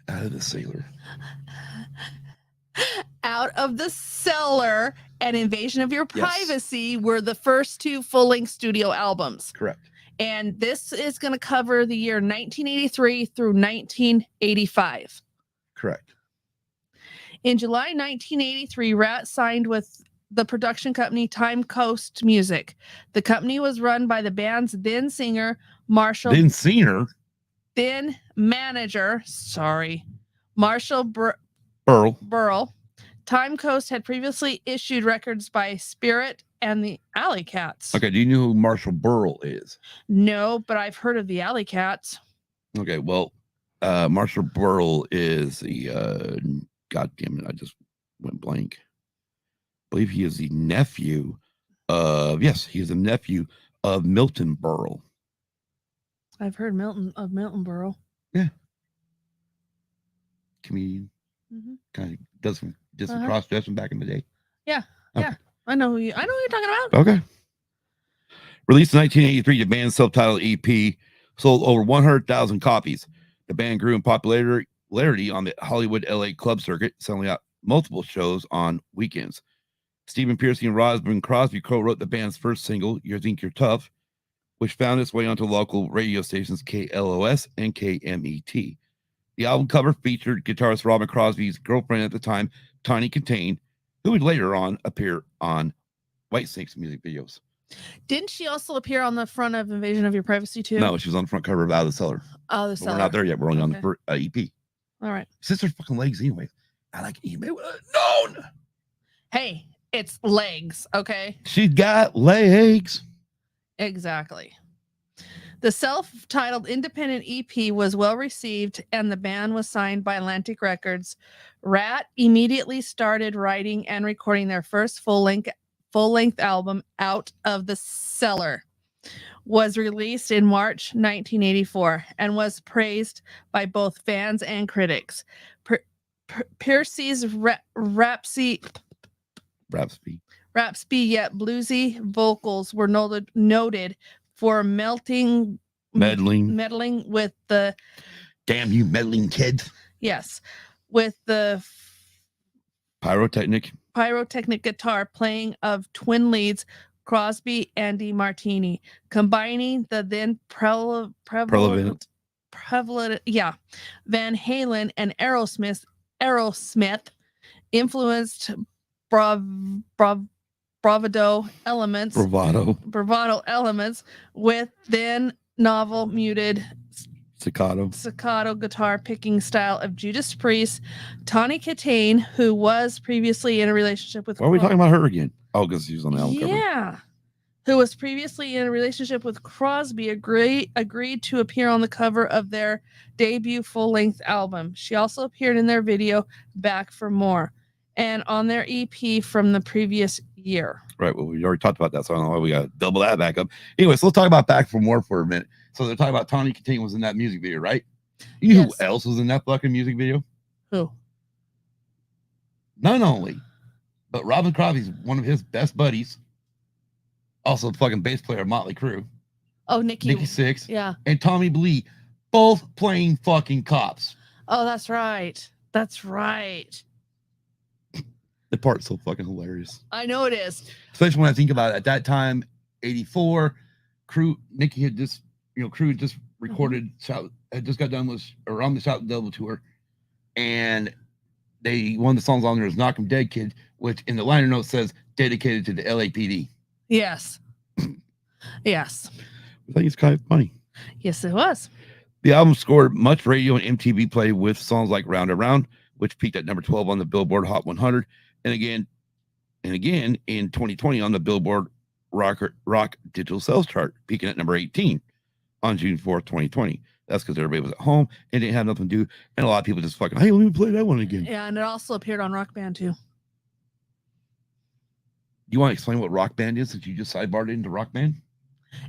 Out of the Sailor. Out of the Cellar and Invasion of Your Privacy Yes. were the first 2 full-length studio albums. Correct. And this is going to cover the year 1983 through 1985. Correct. In July 1983, RATT signed with the production company Time Coast Music. The company was run by the band's then singer, Marshall. Then singer. Then manager, Marshall Burl. Time Coast had previously issued records by Spirit and the Alley Cats. Okay, do you know who Marshall Burl is? No, but I've heard of the Alley Cats. Okay, well, Marshall Burl is the God damn it, I just went blank. I believe he is the nephew of he is the nephew of Milton Burl. I've heard Milton Burl. Yeah. Comedian. Mm-hmm. Kind of does some cross dressing back in the day. Yeah. Okay. Yeah. I know who you're talking about. Okay. Released in 1983, the band's self-titled EP sold over 100,000 copies. The band grew in popularity on the Hollywood LA club circuit, selling out multiple shows on weekends. Stephen Pearcy and Rosalind Crosby co-wrote the band's first single, You Think You're Tough, which found its way onto local radio stations KLOS and KMET. The album cover featured guitarist Robin Crosby's girlfriend at the time, Tawny Kitaen, who would later on appear on Whitesnake's music videos. Didn't she also appear on the front of Invasion of Your Privacy too? No, she was on the front cover of Out of the Cellar. Oh, the Cellar. We're not there yet. We're only on the EP. All right. Sister's fucking legs anyway. I like email. No. Hey, it's legs, okay? She's got legs. Exactly. The self-titled independent EP was well received, and the band was signed by Atlantic Records. RATT immediately started writing and recording their first full-length album, Out of the Cellar. Was released in March 1984 and was praised by both fans and critics. Pearcy's rapsy yet bluesy vocals were noted for meddling with the damn you meddling kids. Yes, with the pyrotechnic guitar playing of twin leads Crosby and DeMartini, combining the then prevalent Van Halen and Aerosmith influenced bravado elements with then novel muted staccato guitar picking style of Judas Priest. Tawny Kitaen, who was previously in a relationship with Why are we talking about her again? Oh, because she was on the album cover. Yeah. Who was previously in a relationship with Crosby, agreed to appear on the cover of their debut full-length album. She also appeared in their video Back for More and on their EP from the previous year. Right. Well, we already talked about that, so I don't know why we got to double that back up. Anyways, let's talk about Back for More for a minute. So they're talking about Tawny Kitaen was in that music video, right? You know who else was in that fucking music video? Who? Not only, but Robin Crosby's one of his best buddies, also the fucking bass player of Motley Crue. Oh, Nikki Sixx. Yeah. And Tommy Lee, both playing fucking cops. Oh, that's right. That's right. The part's so fucking hilarious. I know it is. Especially when I think about it. At that time, 84, Crew just recorded, had just got done with, or on the Shout the Devil tour. And one of the songs on there is Knock 'em Dead Kid, which in the liner note says dedicated to the LAPD. Yes. Yes. I think it's kind of funny. Yes, it was. The album scored much radio and MTV play with songs like Round and Round, which peaked at number 12 on the Billboard Hot 100, and again in 2020 on the Billboard Rock Digital Sales Chart, peaking at number 18 on June 4th, 2020. That's because everybody was at home and didn't have nothing to do, and a lot of people just fucking, hey, let me play that one again. Yeah, and it also appeared on Rock Band too. You want to explain what Rock Band is, since you just sidebarred into Rock Band?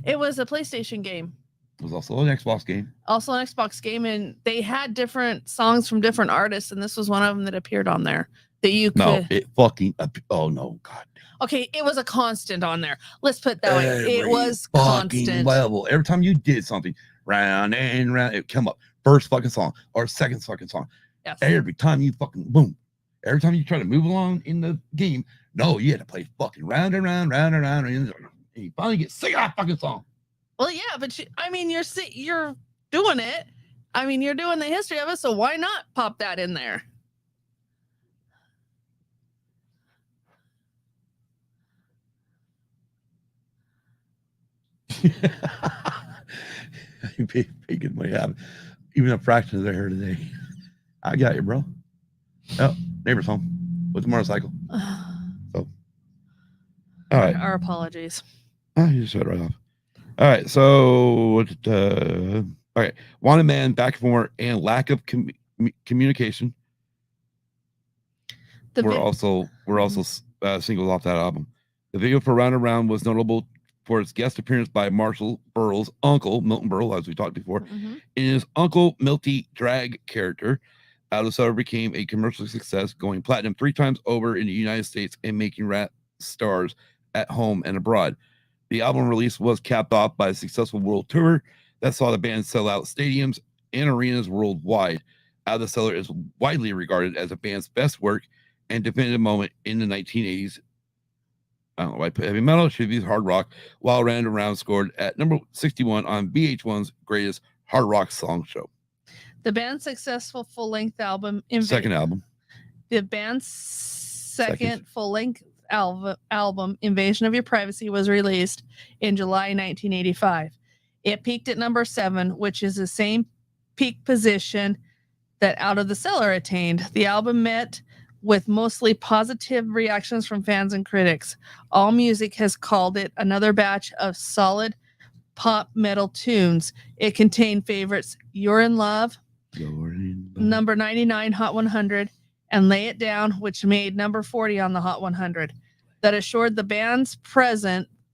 It was a PlayStation game. It was also an Xbox game. Also an Xbox game, and they had different songs from different artists, and this was one of them that appeared on there. That you could... No, it fucking... Oh, no, God. Okay, it was a constant on there. Let's put it that way. It was constant. Level. Every time you did something, round and round, it come up. First fucking song or second fucking song. Yes. Every time you fucking... Boom. Every time you try to move along in the game, no, you had to play fucking round and round, and you finally get sick of that fucking song. Well, yeah, but you're doing it. I mean, you're doing the history of it, so why not pop that in there? Bacon might have even a fraction of their hair today. I got you, bro. Oh, neighbor's home with the motorcycle. So, all right. Our apologies. Oh, you just shut it right off. All right. So, all right. Wanted Man, Back and Forth, and lack of communication. We're also singles off that album. The video for Round and Round was notable for its guest appearance by Marshall Burrell's uncle, Milton Berle, as we talked before. In his Uncle Milty drag character, Out of Cellar became a commercial success, going platinum 3 times over in the United States and making RATT stars at home and abroad. The album release was capped off by a successful world tour that saw the band sell out stadiums and arenas worldwide. Out of the Cellar is widely regarded as a band's best work and definitive moment in the 1980s. I don't know why I put heavy metal, should be hard rock, while Round and Round scored at number 61 on VH1's Greatest Hard Rock Song Show. The band's successful full-length album... Second album. The band's second full-length album, Invasion of Your Privacy, was released in July 1985. It peaked at number 7, which is the same peak position that Out of the Cellar attained. The album met with mostly positive reactions from fans and critics. AllMusic has called it another batch of solid pop metal tunes. It contained favorites You're in Love, number 99 Hot 100, and Lay It Down, which made number 40 on the Hot 100. That assured the band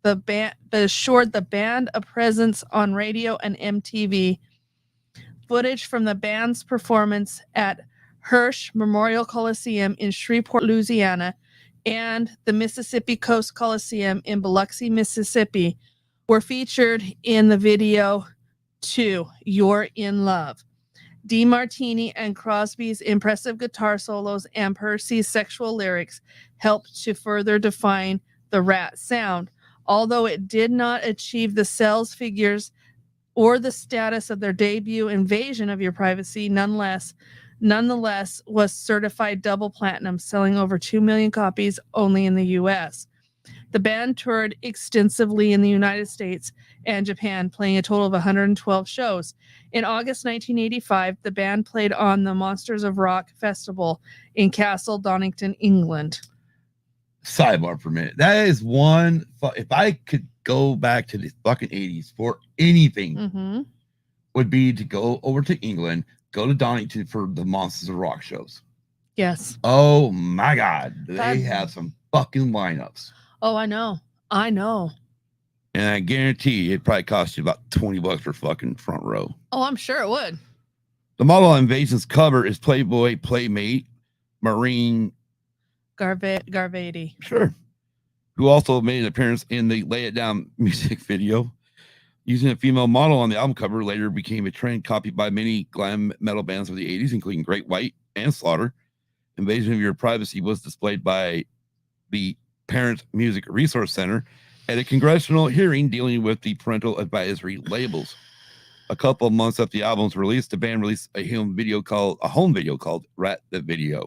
a presence on radio and MTV. Footage from the band's performance at Hirsch Memorial Coliseum in Shreveport, Louisiana, and the Mississippi Coast Coliseum in Biloxi, Mississippi, were featured in the video to You're in Love. DeMartini and Crosby's impressive guitar solos and Percy's sexual lyrics helped to further define the RATT sound. Although it did not achieve the sales figures or the status of their debut Invasion of Your Privacy, nonetheless was certified double platinum, selling over 2 million copies only in the U.S. The band toured extensively in the United States and Japan, playing a total of 112 shows. In August 1985, the band played on the Monsters of Rock Festival in Castle Donington, England. Sidebar for a minute. That is one. If I could go back to the fucking 80s for anything, would be to go over to England, go to Donington for the Monsters of Rock shows. Yes. Oh my God. They have some fucking lineups. Oh, I know. And I guarantee it probably cost you about $20 for fucking front row. Oh, I'm sure it would. The model on Invasion's cover is Playboy Playmate Maureen Garvady. Sure. Who also made an appearance in the Lay It Down music video. Using a female model on the album cover later became a trend copied by many glam metal bands of the 80s, including Great White and Slaughter. Invasion of Your Privacy was displayed by the Parent Music Resource Center at a congressional hearing dealing with the parental advisory labels. A couple of months after the album's release, the band released a home video called RATT the Video.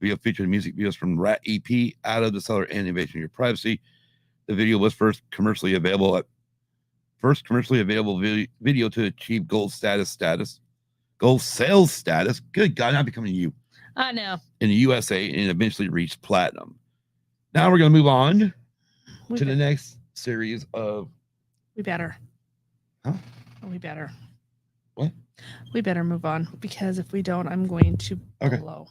The video featured music videos from RATT EP, Out of the Cellar, and Invasion of Your Privacy. The video was first commercially available first commercially available video to achieve gold sales status. Good God, not becoming you. I know. In the USA, and eventually reached platinum. Now we're going to move on to the next series of. We better. Huh? We better. What? We better move on, because if we don't, I'm going to blow.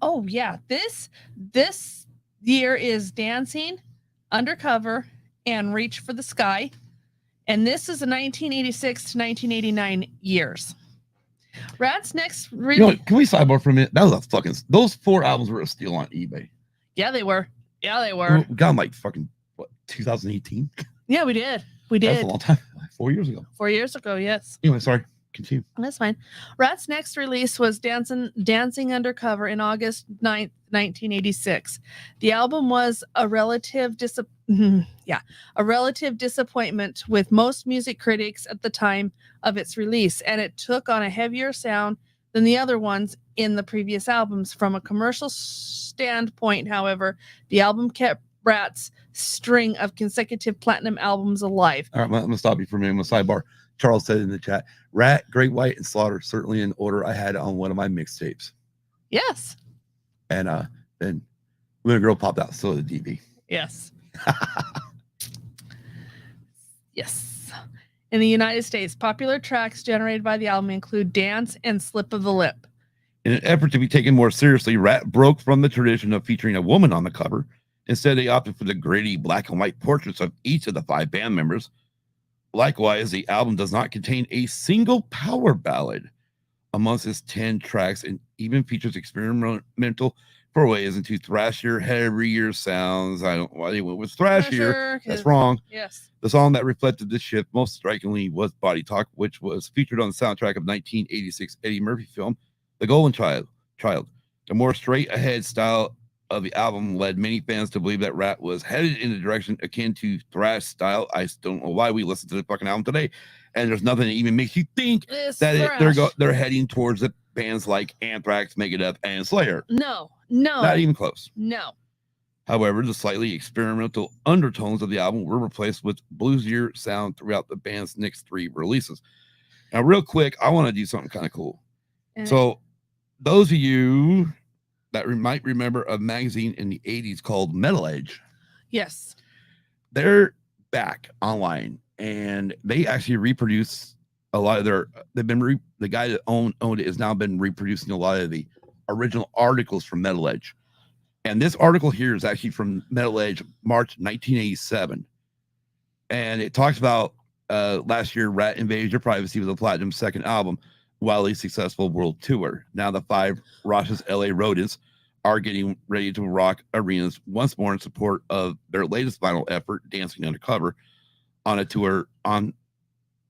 Oh yeah, this year is Dancing, Undercover, and Reach for the Sky, and this is the 1986 to 1989 years. RATT's next really. Can we sidebar for a minute? That was a fucking. Those 4 albums were a steal on eBay. Yeah, they were. We got them like fucking 2018. Yeah, we did. That's a long time. Like 4 years ago. 4 years ago, yes. Anyway, sorry. Continue. That's fine. RATT's next release was Dancing Undercover in August 9th, 1986. The album was a relative disappointment with most music critics at the time of its release, and it took on a heavier sound than the other ones in the previous albums. From a commercial standpoint, however, the album kept RATT's string of consecutive platinum albums alive. All right, I'm going to stop you for a minute. I'm going to sidebar. Charles said in the chat, RATT, Great White, and Slaughter, certainly in order I had on one of my mixtapes. Yes. And then when a girl popped out, so did DB. Yes. Yes. In the United States, popular tracks generated by the album include Dance and Slip of the Lip. In an effort to be taken more seriously, RATT broke from the tradition of featuring a woman on the cover. Instead, they opted for the gritty black and white portraits of each of the 5 band members. Likewise, the album does not contain a single power ballad amongst its 10 tracks, and even features experimental forays into thrashier, heavier sounds. I don't know why they went with thrashier. That's wrong. Yes. The song that reflected this shift most strikingly was Bodytalk, which was featured on the soundtrack of 1986 Eddie Murphy film, The Golden Child. The more straight-ahead style of the album led many fans to believe that RATT was headed in a direction akin to thrash style. I don't know why we listen to the fucking album today, and there's nothing that even makes you think they're heading towards the bands like Anthrax, Megadeth, and Slayer. No, not even close. No. However, the slightly experimental undertones of the album were replaced with bluesier sound throughout the band's next 3 releases. Now, real quick, I want to do something kind of cool. So, those of you that might remember a magazine in the 80s called Metal Edge. Yes. They're back online, and they actually reproduce a lot of the guy that owned it has now been reproducing a lot of the original articles from Metal Edge. And this article here is actually from Metal Edge, March 1987. And it talks about last year, RATT invaded your privacy with a platinum second album, wildly successful world tour. Now the 5 raucous LA rodents are getting ready to rock arenas once more in support of their latest vinyl effort, Dancing Undercover, on a tour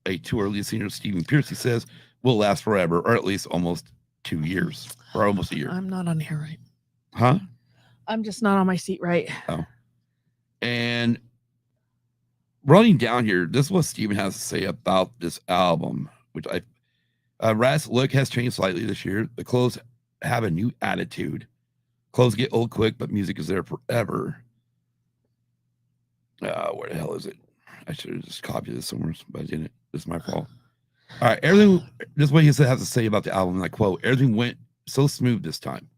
lead singer Stephen Piercy says will last forever, or at least almost 2 years, or almost a year. I'm not on here right. Huh? I'm just not on my seat right. Oh. And running down here, this is what Stephen has to say about this album, which RATT's look has changed slightly this year. The clothes have a new attitude. Clothes get old quick, but music is there forever. Where the hell is it? I should have just copied this somewhere, but I didn't. This is my fault. All right, everything. This is what he has to say about the album. And I quote, "Everything went so smooth this time.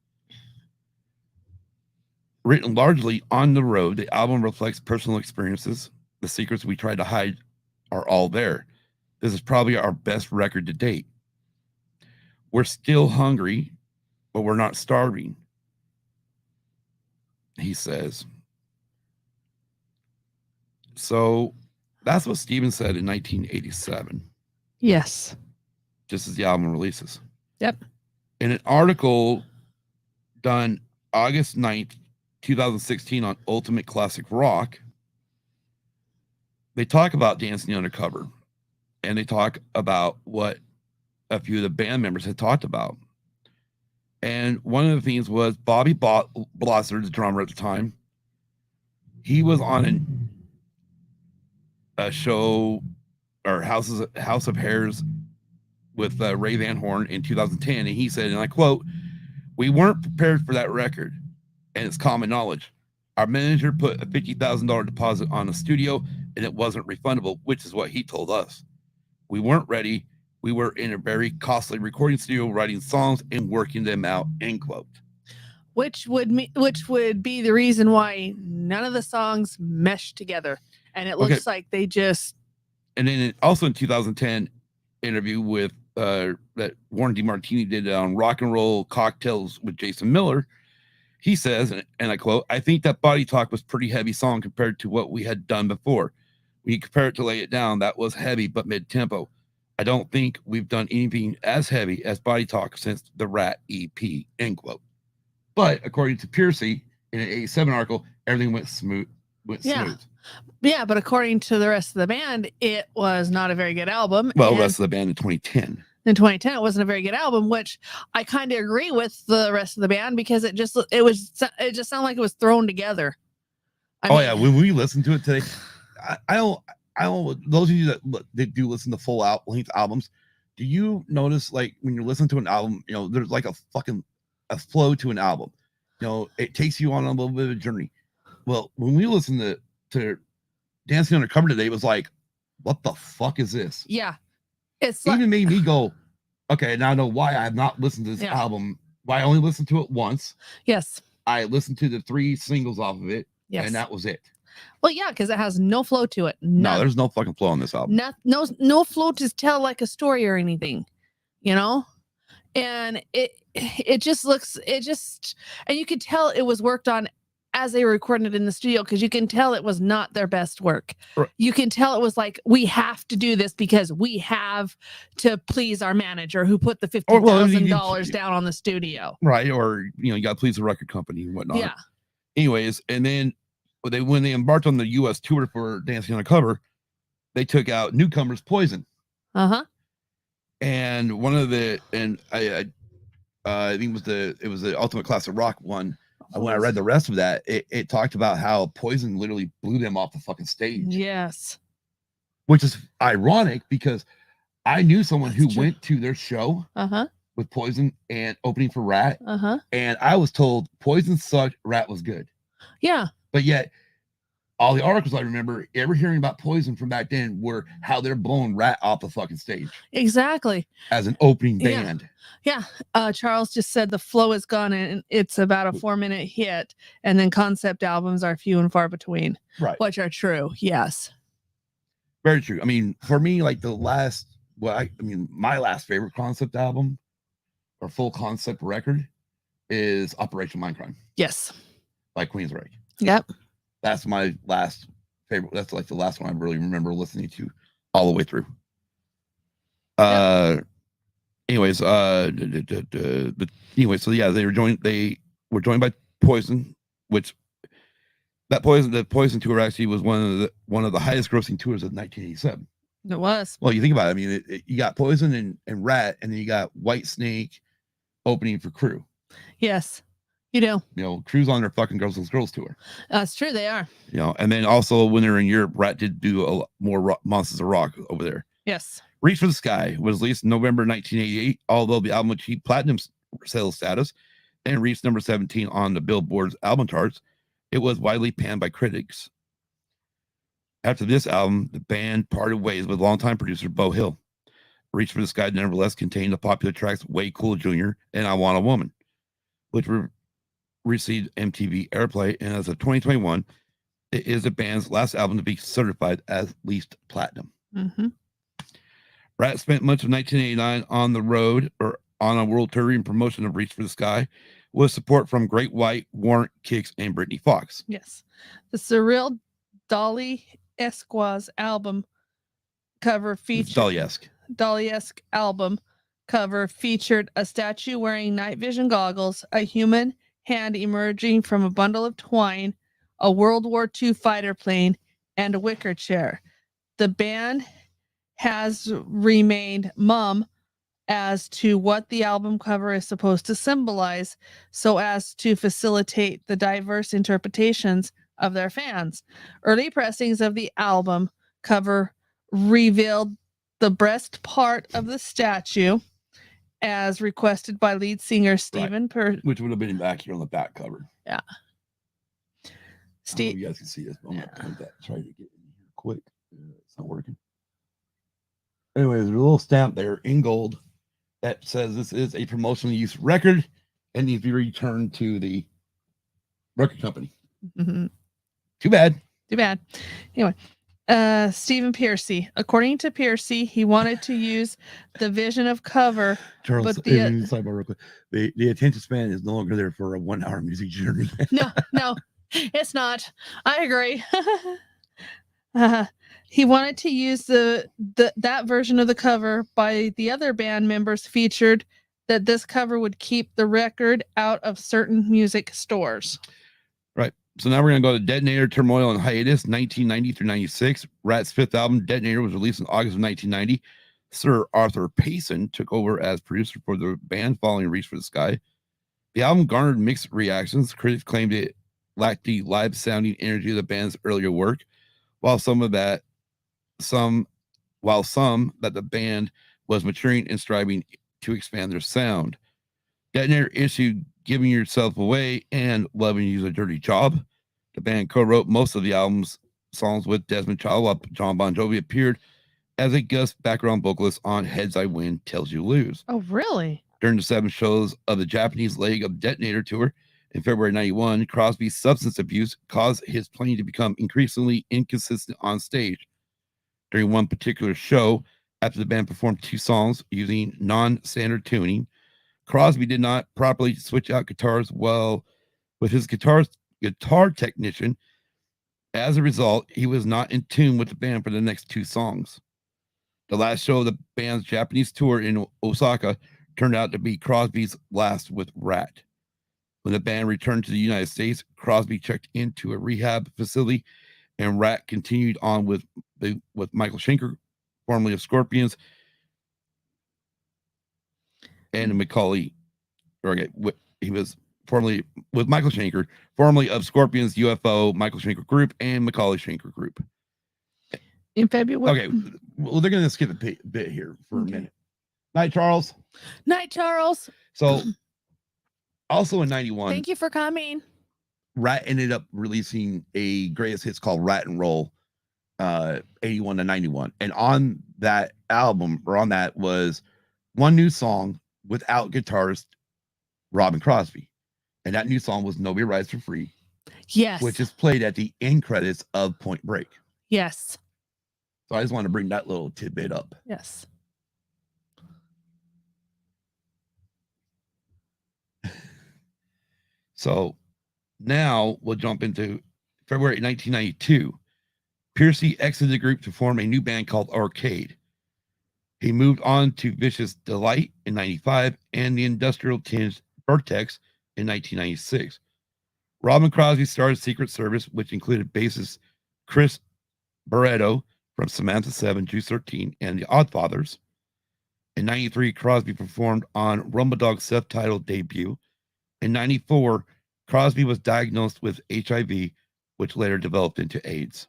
Written largely on the road, the album reflects personal experiences. The secrets we tried to hide are all there. This is probably our best record to date. We're still hungry, but we're not starving," he says. So that's what Stephen said in 1987. Yes. Just as the album releases. Yep. In an article done August 9th, 2016 on Ultimate Classic Rock, they talk about Dancing Undercover, and they talk about what a few of the band members had talked about. And one of the things was Bobby Blosser, the drummer at the time. He was on a show, or House of Hairs, with Ray Van Horn in 2010, and he said, and I quote, "We weren't prepared for that record, and it's common knowledge. Our manager put a $50,000 deposit on the studio. and it wasn't refundable, which is what he told us. We weren't ready. We were in a very costly recording studio writing songs and working them out, end quote. Which would be the reason why none of the songs mesh together. And it looks like they just... And then also in 2010 interview with that Warren DeMartini did on Rock and Roll Cocktails with Jason Miller, he says, and I quote, "I think that Bodytalk was pretty heavy song compared to what we had done before. When you compare it to Lay It Down, that was heavy but mid-tempo. I don't think we've done anything as heavy as Bodytalk since the RATT EP," end quote. But according to Piercy in an 87 article, everything went smooth. Yeah, but according to the rest of the band, it was not a very good album. Well, the rest of the band in 2010. In 2010, it wasn't a very good album, which I kind of agree with the rest of the band because it just sounded like it was thrown together. I mean, yeah, when we listened to it today, I don't. Those of you that do listen to full length albums, do you notice like when you're listening to an album, you know, there's like a flow to an album. You know, it takes you on a little bit of a journey. Well, when we listened to Dancing Undercover today, it was like, what the fuck is this? Yeah. It's even made me go, okay, now I know why I have not listened to this album. Why I only listened to it once. Yes. I listened to the 3 singles off of it. Yes. And that was it. Well, yeah, because it has no flow to it. No, there's no fucking flow on this album. No flow to tell like a story or anything, you know? And it just looks, and you could tell it was worked on as they recorded it in the studio, because you can tell it was not their best work. Right. You can tell it was like, we have to do this because we have to please our manager who put the $50,000 down on the studio. Right. Or, you know, you got to please the record company and whatnot. Yeah. Anyways, and then when they embarked on the U.S. tour for Dancing Undercover, they took out newcomers Poison. Uh-huh. And one of the, and I think it was the Ultimate Classic Rock one. When I read the rest of that, it talked about how Poison literally blew them off the fucking stage. Yes. Which is ironic because I knew someone who went to their show with Poison and opening for RATT. And I was told Poison sucked, RATT was good. Yeah. But yet, all the articles I remember ever hearing about Poison from back then were how they're blowing RATT off the fucking stage. Exactly. As an opening band. Yeah. Charles just said the flow is gone and it's about a 4-minute hit. And then concept albums are few and far between. Right. Which are true. Yes. Very true. I mean, for me, like my last favorite concept album or full concept record is Operation Mindcrime. Yes. By Queensrÿche. Yep. That's my last favorite. That's like the last one I really remember listening to all the way through. Anyways, so yeah, they were joined by Poison, which the Poison tour actually was one of the highest grossing tours of 1987. It was. Well, you think about it. I mean, you got Poison and RATT, and then you got Whitesnake opening for Crew. Yes, you do. You know, Crew's on their fucking Girls and Girls tour. That's true. They are. You know, and then also when they were in Europe, RATT did do a lot more Monsters of Rock over there. Yes. Reach for the Sky was released in November 1988, although the album achieved platinum sales status and reached number 17 on the Billboard's album charts. It was widely panned by critics. After this album, the band parted ways with longtime producer Beau Hill. Reach for the Sky nevertheless contained the popular tracks Way Cool Jr. and I Want a Woman, which received MTV airplay, and as of 2021, it is the band's last album to be certified as least platinum. Mm-hmm. RATT spent much of 1989 on the road or on a world tour in promotion of Reach for the Sky with support from Great White, Warrant, Kix, and Britney Fox. Yes. The surreal Dolly Esqua's album cover featured... Dolly-esque album cover featured a statue wearing night vision goggles, a human hand emerging from a bundle of twine, a World War II fighter plane, and a wicker chair. The band has remained mum as to what the album cover is supposed to symbolize so as to facilitate the diverse interpretations of their fans. Early pressings of the album cover revealed the breast part of the statue as requested by lead singer Stephen which would have been back here on the back cover. Yeah. You guys can see this, but I'm going to point that, try to get in here quick. It's not working. Anyways, there's a little stamp there in gold that says this is a promotional use record and needs to be returned to the record company. Mm-hmm. Too bad. Too bad. Anyway, Stephen Piercy. According to Piercy, he wanted to use the vision of cover. Charles, but sidebar real quick. The attention span is no longer there for a 1 hour music journey. No, it's not. I agree. He wanted to use that version of the cover by the other band members featured that this cover would keep the record out of certain music stores. Right. So now we're going to go to Detonator, Turmoil, and Hiatus, 1990 through 96. Ratt's fifth album, Detonator, was released in August of 1990. Sir Arthur Payson took over as producer for the band following Reach for the Sky. The album garnered mixed reactions. Critics claimed it lacked the live-sounding energy of the band's earlier work, while some that the band was maturing and striving to expand their sound. Detonator issued Giving Yourself Away and Loving You's a Dirty Job. The band co-wrote most of the album's songs with Desmond Child, while John Bon Jovi appeared as a guest background vocalist on Heads I Win, Tails You Lose. Oh, really? During the 7 shows of the Japanese leg of Detonator tour in February 91, Crosby's substance abuse caused his playing to become increasingly inconsistent on stage. During one particular show, after the band performed 2 songs using non-standard tuning, Crosby did not properly switch out guitars well with his guitar technician. As a result, he was not in tune with the band for the next 2 songs. The last show of the band's Japanese tour in Osaka turned out to be Crosby's last with RATT. When the band returned to the United States, Crosby checked into a rehab facility, and RATT continued on with Michael Schenker, formerly of Scorpions, and Macaulay. He was formerly with Michael Schenker, formerly of Scorpions, UFO, Michael Schenker Group, and Macaulay Schenker Group. In February. Okay, well, they're going to skip a bit here for a minute. Night, Charles. Night, Charles. So, also in 91, thank you for coming. RATT ended up releasing a greatest hits called Rat and Roll, 81 to 91. And on that album, or on that, was one new song without guitarist Robin Crosby. And that new song was Nobody Rides for Free. Yes. Which is played at the end credits of Point Break. Yes. So I just want to bring that little tidbit up. Yes. So now we'll jump into February 1992. Piercy exited the group to form a new band called Arcade. He moved on to Vicious Delight in 95 and the industrial tinged Vertex in 1996. Robin Crosby started Secret Service, which included bassist Chris Barretto from Samantha 7, Juice 13, and the Oddfathers. In 93, Crosby performed on Rumble Dog's self-titled debut. In 94, Crosby was diagnosed with HIV, which later developed into AIDS.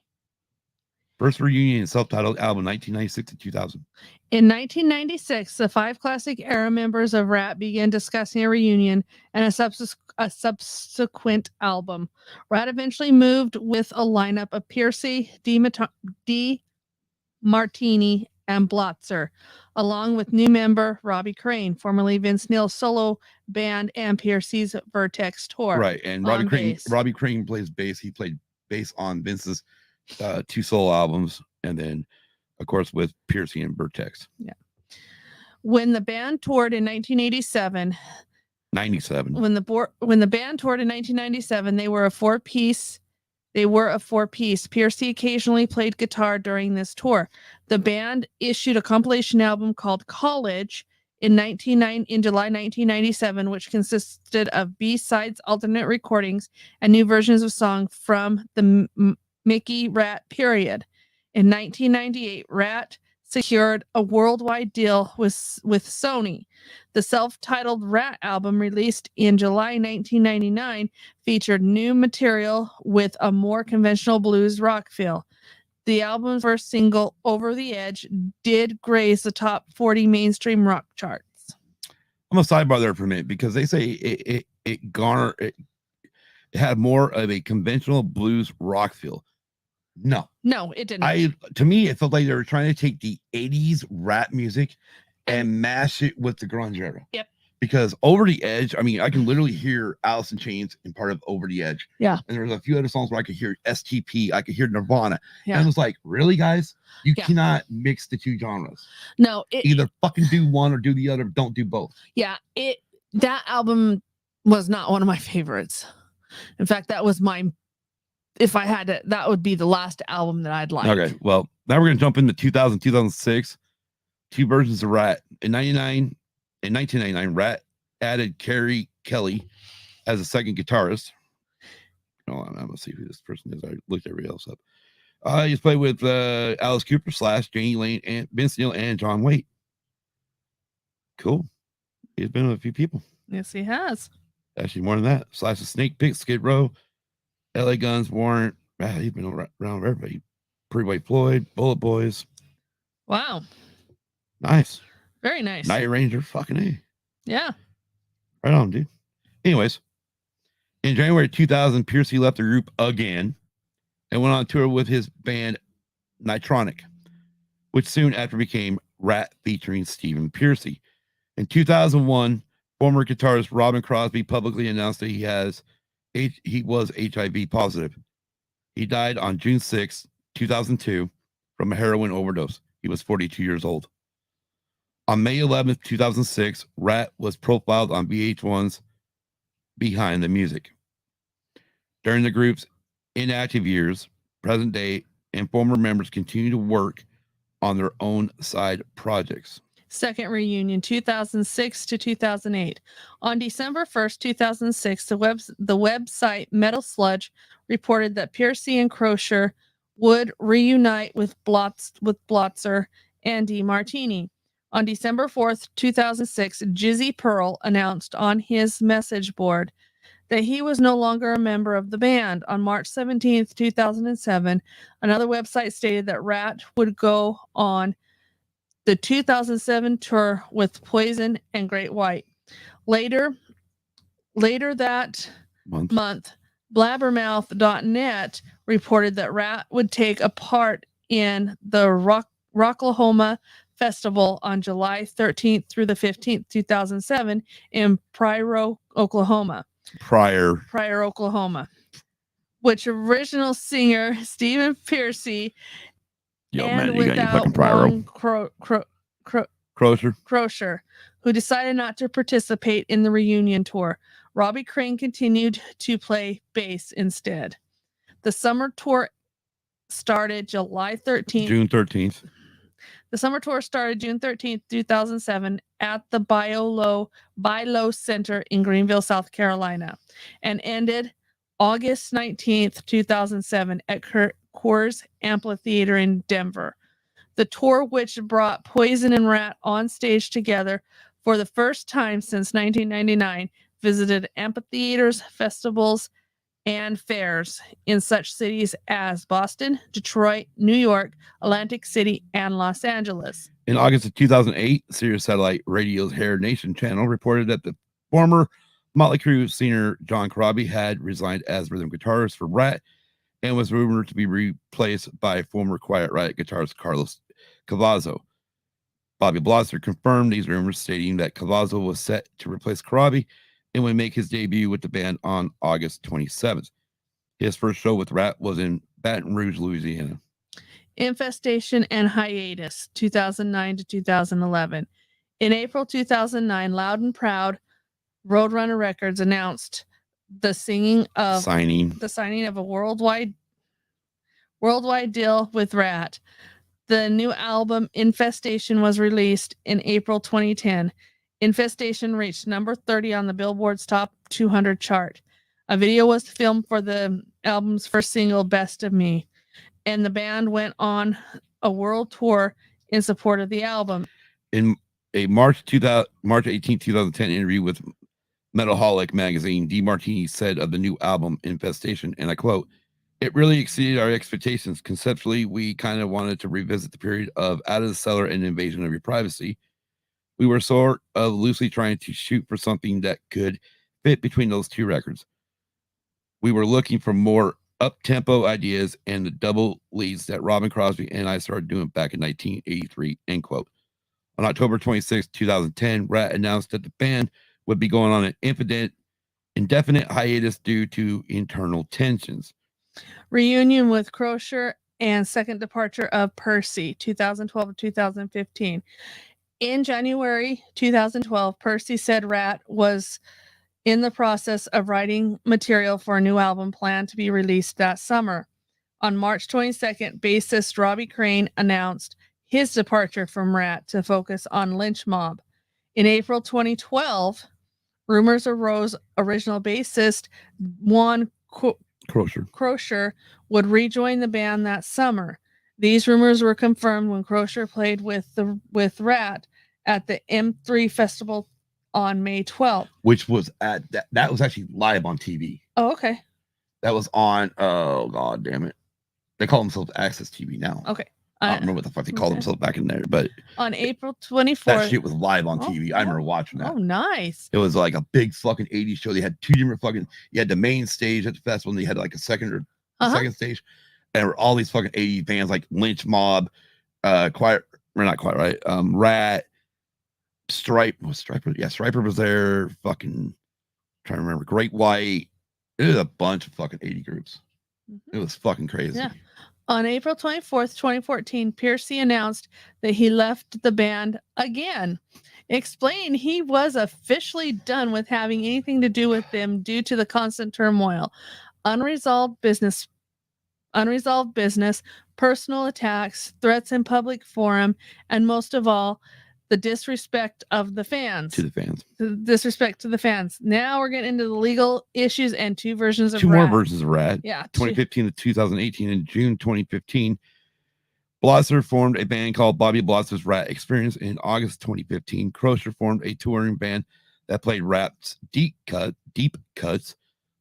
First reunion and self-titled album, 1996 to 2000. In 1996, the 5 classic era members of RATT began discussing a reunion and a subsequent album. RATT eventually moved with a lineup of Piercy, D. Martini, and Blotzer, along with new member Robbie Crane, formerly Vince Neil's solo band and Piercy's Vertex tour. Right, and Robbie Crane plays bass. He played bass on Vince's 2 solo albums, and then, of course, with Piercy and Vertex. Yeah. When the band toured in 1987, 97. When the band toured in 1997, they were a 4-piece. Piercy occasionally played guitar during this tour. The band issued a compilation album called College in July 1997, which consisted of B-sides, alternate recordings, and new versions of songs from the Mickey RATT period. In 1998, RATT secured a worldwide deal with Sony. The self-titled RATT album, released in July 1999, featured new material with a more conventional blues rock feel. The album's first single, Over the Edge, did graze the top 40 mainstream rock charts. I'm going to sidebar there for a minute, because they say it had more of a conventional blues rock feel. No. No, it didn't. To me, it felt like they were trying to take the 80s rap music and mash it with the grunge era. Yep. Because Over the Edge, I mean, I can literally hear Alice in Chains in part of Over the Edge. Yeah. And there's a few other songs where I could hear STP, I could hear Nirvana. Yeah. And it was like, really, guys? You cannot mix the two genres. No. Either fucking do one or do the other. Don't do both. Yeah. That album was not one of my favorites. In fact, that was if I had to, that would be the last album that I'd like. Okay. Well, now we're going to jump into 2006. Two versions of RATT. In 1999, RATT added Carrie Kelly as a second guitarist. Hold on, I'm gonna see who this person is. I looked everybody else up. He's played with Alice Cooper / Janie Lane and Vince Neil and John Waite. Cool. He's been with a few people. Yes, he has. Actually, more than that. Slash the Snake Pit, Skid Row, LA Guns, Warrant. He's been around with everybody. Pretty White Floyd, Bullet Boys. Wow. Nice. Very nice. Night Ranger, fucking A. Yeah. Right on, dude. Anyways, in January 2000, Piercy left the group again and went on tour with his band Nitronic, which soon after became RATT featuring Stephen Piercy. In 2001, former guitarist Robin Crosby publicly announced that he was HIV positive. He died on June 6, 2002 from a heroin overdose. He was 42 years old. On May 11, 2006, RATT was profiled on VH1's Behind the Music. During the group's inactive years, present day and former members continue to work on their own side projects. Second reunion, 2006 to 2008. On December 1st, 2006, the website Metal Sludge reported that Piercy and Crusher would reunite with Blotzer and DeMartini. On December 4th, 2006, Jizzy Pearl announced on his message board that he was no longer a member of the band. On March 17th, 2007, another website stated that RATT would go on the 2007 tour with Poison and Great White. Later that month, Blabbermouth.net reported that RATT would take a part in the Rocklahoma Festival on July 13th through the 15th, 2007 in Pryor, Oklahoma. Which original singer Stephen Piercy Crusher, who decided not to participate in the reunion tour. Robbie Crane continued to play bass instead. The summer tour started June 13th. The summer tour started June 13th, 2007 at the Bilo Center in Greenville, South Carolina, and ended August 19th, 2007 at Coors Amphitheater in Denver. The tour, which brought Poison and RATT on stage together for the first time since 1999, visited amphitheaters, festivals, and fairs in such cities as Boston, Detroit, New York, Atlantic City, and Los Angeles. In August of 2008, Sirius Satellite Radio's Hair Nation channel reported that the former Motley Crue singer John Corabi had resigned as rhythm guitarist for RATT and was rumored to be replaced by former Quiet Riot guitarist Carlos Cavazo. Bobby Blotzer confirmed these rumors, stating that Cavazo was set to replace Corabi and would make his debut with the band on August 27th. His first show with RATT was in Baton Rouge, Louisiana. Infestation and hiatus, 2009 to 2011. In April 2009, Loud and Proud Roadrunner Records announced the signing of a worldwide deal with RATT. The new album Infestation was released in April 2010. Infestation reached number 30 on the Billboard's Top 200 chart. A video was filmed for the album's first single, Best of Me, and the band went on a world tour in support of the album. In a March 18, 2010 interview with Metalholic magazine, DeMartini said of the new album Infestation, and I quote, "It really exceeded our expectations. Conceptually, we kind of wanted to revisit the period of Out of the Cellar and Invasion of Your Privacy. We were sort of loosely trying to shoot for something that could fit between those two records. We were looking for more up-tempo ideas and the double leads that Robin Crosby and I started doing back in 1983, end quote. On October 26, 2010, RATT announced that the band would be going on an indefinite hiatus due to internal tensions. Reunion with Crosier and second departure of Percy, 2012 to 2015. In January 2012, Percy said RATT was in the process of writing material for a new album planned to be released that summer. On March 22nd, bassist Robbie Crane announced his departure from RATT to focus on Lynch Mob. In April 2012, rumors arose original bassist Juan Crosier would rejoin the band that summer. These rumors were confirmed when Crosier played with RATT at the M3 Festival on May 12th. Which was at that was actually live on TV. Oh, okay. That was on, oh, God damn it. They call themselves Access TV now. Okay. I don't remember what the fuck they called themselves back in there, but on April 24th. That shit was live on TV. I remember watching that. Oh, nice. It was like a big fucking 80s show. They had two different fucking, you had the main stage at the festival, and they had like a second stage. And there were all these fucking 80s bands like Lynch Mob, not quite right. RATT, Striper was there. Fucking trying to remember. Great White. It was a bunch of fucking 80 groups. It was fucking crazy. Yeah. On April 24th, 2014, Piercy announced that he left the band again, explaining he was officially done with having anything to do with them due to the constant turmoil, unresolved business, personal attacks, threats in public forum, and most of all, the disrespect of the fans. The disrespect to the fans. Now we're getting into the legal issues and two versions of Two more versions of RATT. Yeah. 2015 to 2018. In June 2015, Blotzer formed a band called Bobby Blotzer's RATT Experience. In August 2015, Crosier formed a touring band that played RATT's deep cuts,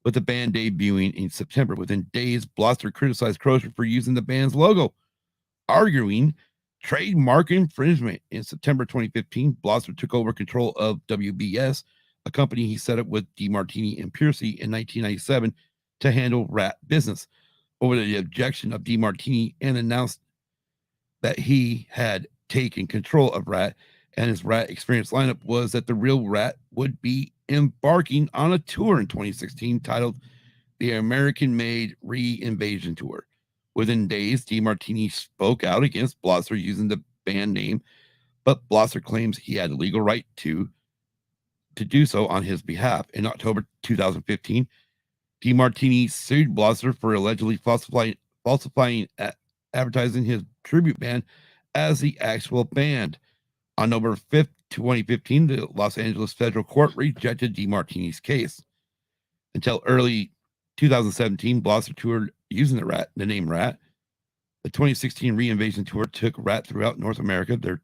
with the band debuting in September. Within days, Blotzer criticized Crosier for using the band's logo, arguing trademark infringement. In September 2015, Blotzer took over control of WBS, a company he set up with DeMartini and Piercy in 1997 to handle RATT business. Over the objection of DeMartini, and announced that he had taken control of RATT, and his RATT Experience lineup was that the real RATT would be embarking on a tour in 2016 titled the American-Made Re-Invasion Tour. Within days, DeMartini spoke out against Blotzer using the band name, but Blotzer claims he had a legal right to do so on his behalf. In October 2015, DeMartini sued Blotzer for allegedly falsifying advertising his tribute band as the actual band. On November 5th, 2015, the Los Angeles Federal Court rejected DeMartini's case. Until early 2017, Blotzer toured using the name RATT. The 2016 Reinvasion Tour took RATT throughout North America. Their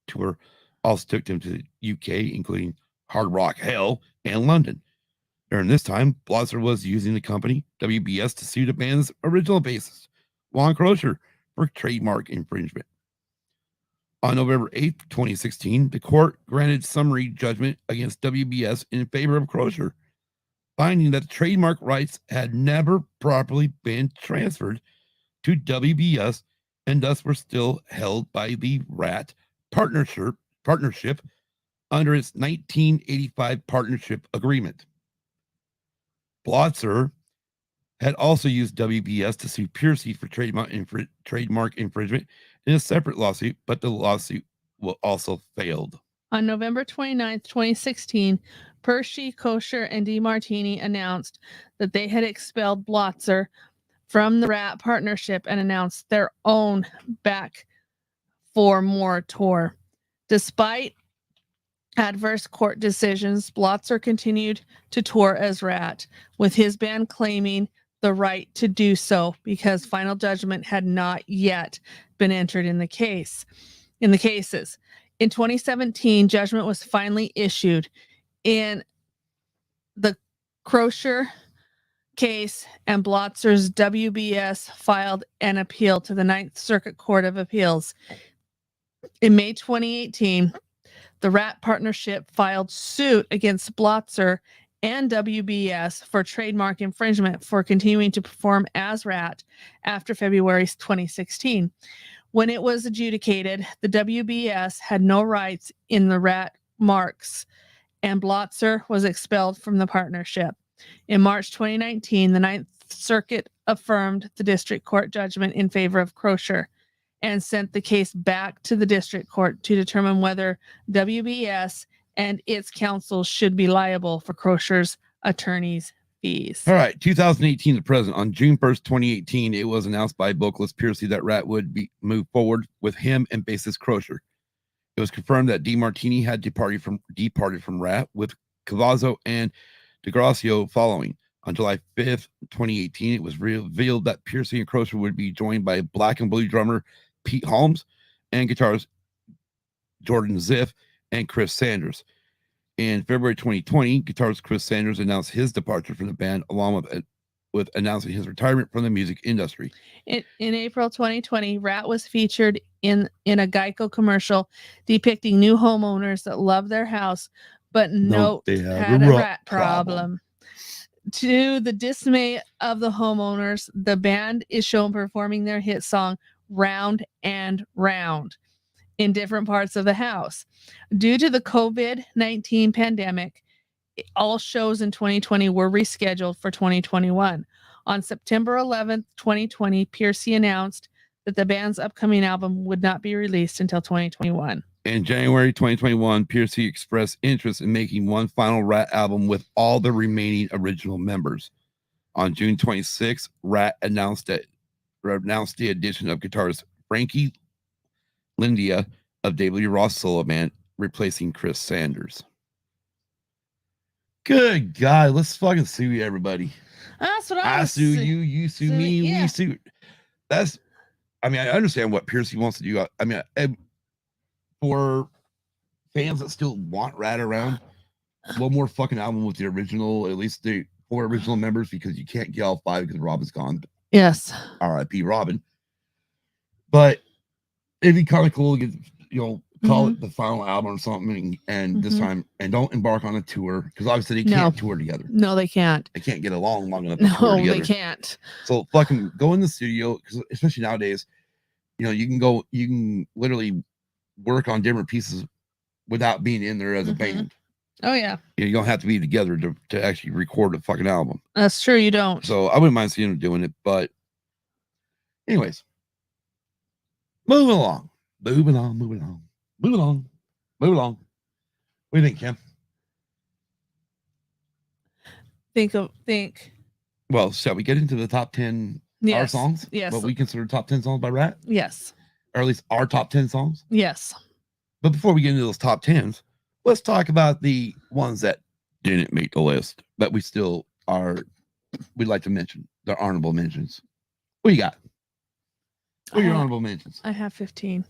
tour also took them to the UK, including Hard Rock Hell and London. During this time, Blotzer was using the company WBS to sue the band's original bassist, Juan Crosier, for trademark infringement. On November 8th, 2016, the court granted summary judgment against WBS in favor of Crosier, finding that the trademark rights had never properly been transferred to WBS and thus were still held by the RATT partnership under its 1985 partnership agreement. Blotzer had also used WBS to sue Piercy for trademark infringement in a separate lawsuit, but the lawsuit also failed. On November 29th, 2016, Percy, Crosier, and DeMartini announced that they had expelled Blotzer from the RATT partnership and announced their own Back for More tour. Despite adverse court decisions, Blotzer continued to tour as RATT, with his band claiming the right to do so because final judgment had not yet been entered in the cases. In 2017, judgment was finally issued in the Crosier case, and Blotzer's WBS filed an appeal to the Ninth Circuit Court of Appeals. In May 2018, the RATT partnership filed suit against Blotzer and WBS for trademark infringement for continuing to perform as RATT after February 2016. When it was adjudicated, the WBS had no rights in the RATT marks, and Blotzer was expelled from the partnership. In March 2019, the Ninth Circuit affirmed the district court judgment in favor of Crosier and sent the case back to the district court to determine whether WBS and its counsel should be liable for Crosier's attorney's fees. All right, 2018, the present. On June 1st, 2018, it was announced by vocalist Piercy that RATT would be moved forward with him and bassist Crosier. It was confirmed that DeMartini had departed from RATT, with Cavazzo and DeGracio following. On July 5th, 2018, it was revealed that Piercy and Crosier would be joined by Black and Blue drummer Pete Holmes and guitarist Jordan Ziff and Chris Sanders. In February 2020, guitarist Chris Sanders announced his departure from the band, along with announcing his retirement from the music industry. In April 2020, RATT was featured in a Geico commercial depicting new homeowners that love their house, but they had a rat problem. To the dismay of the homeowners, the band is shown performing their hit song Round and Round in different parts of the house. Due to the COVID-19 pandemic, all shows in 2020 were rescheduled for 2021. On September 11th, 2020, Piercy announced that the band's upcoming album would not be released until 2021. In January 2021, Piercy expressed interest in making one final RATT album with all the remaining original members. On June 26th, RATT announced the addition of guitarist Frankie Lindia of David Lee Roth solo band, replacing Chris Sanders. Good God, let's fucking sue everybody. That's what I sue you, you sue me, we sue. I understand what Piercy wants to do. For fans that still want RATT around, one more fucking album with the original, at least the 4 original members, because you can't get all 5 because Robin's gone. Yes. R.I.P. Robin. But it'd be kind of cool to get, call it the final album or something, and this time, and don't embark on a tour, because obviously they can't tour together. No, they can't. They can't get along long enough to tour together. They can't. So fucking go in the studio, because especially nowadays, you can literally work on different pieces without being in there as a band. Oh yeah. You don't have to be together to actually record a fucking album. That's true, you don't. So I wouldn't mind seeing them doing it, but anyways, moving along. What do you think, Kim? Think. Well, shall we get into the top 10 our songs? Yes. What we consider top 10 songs by RATT? Yes. Or at least our top 10 songs? Yes. But before we get into those top 10s, let's talk about the ones that didn't make the list, but we'd like to mention. They're honorable mentions. What you got? What are your honorable mentions? I have 15.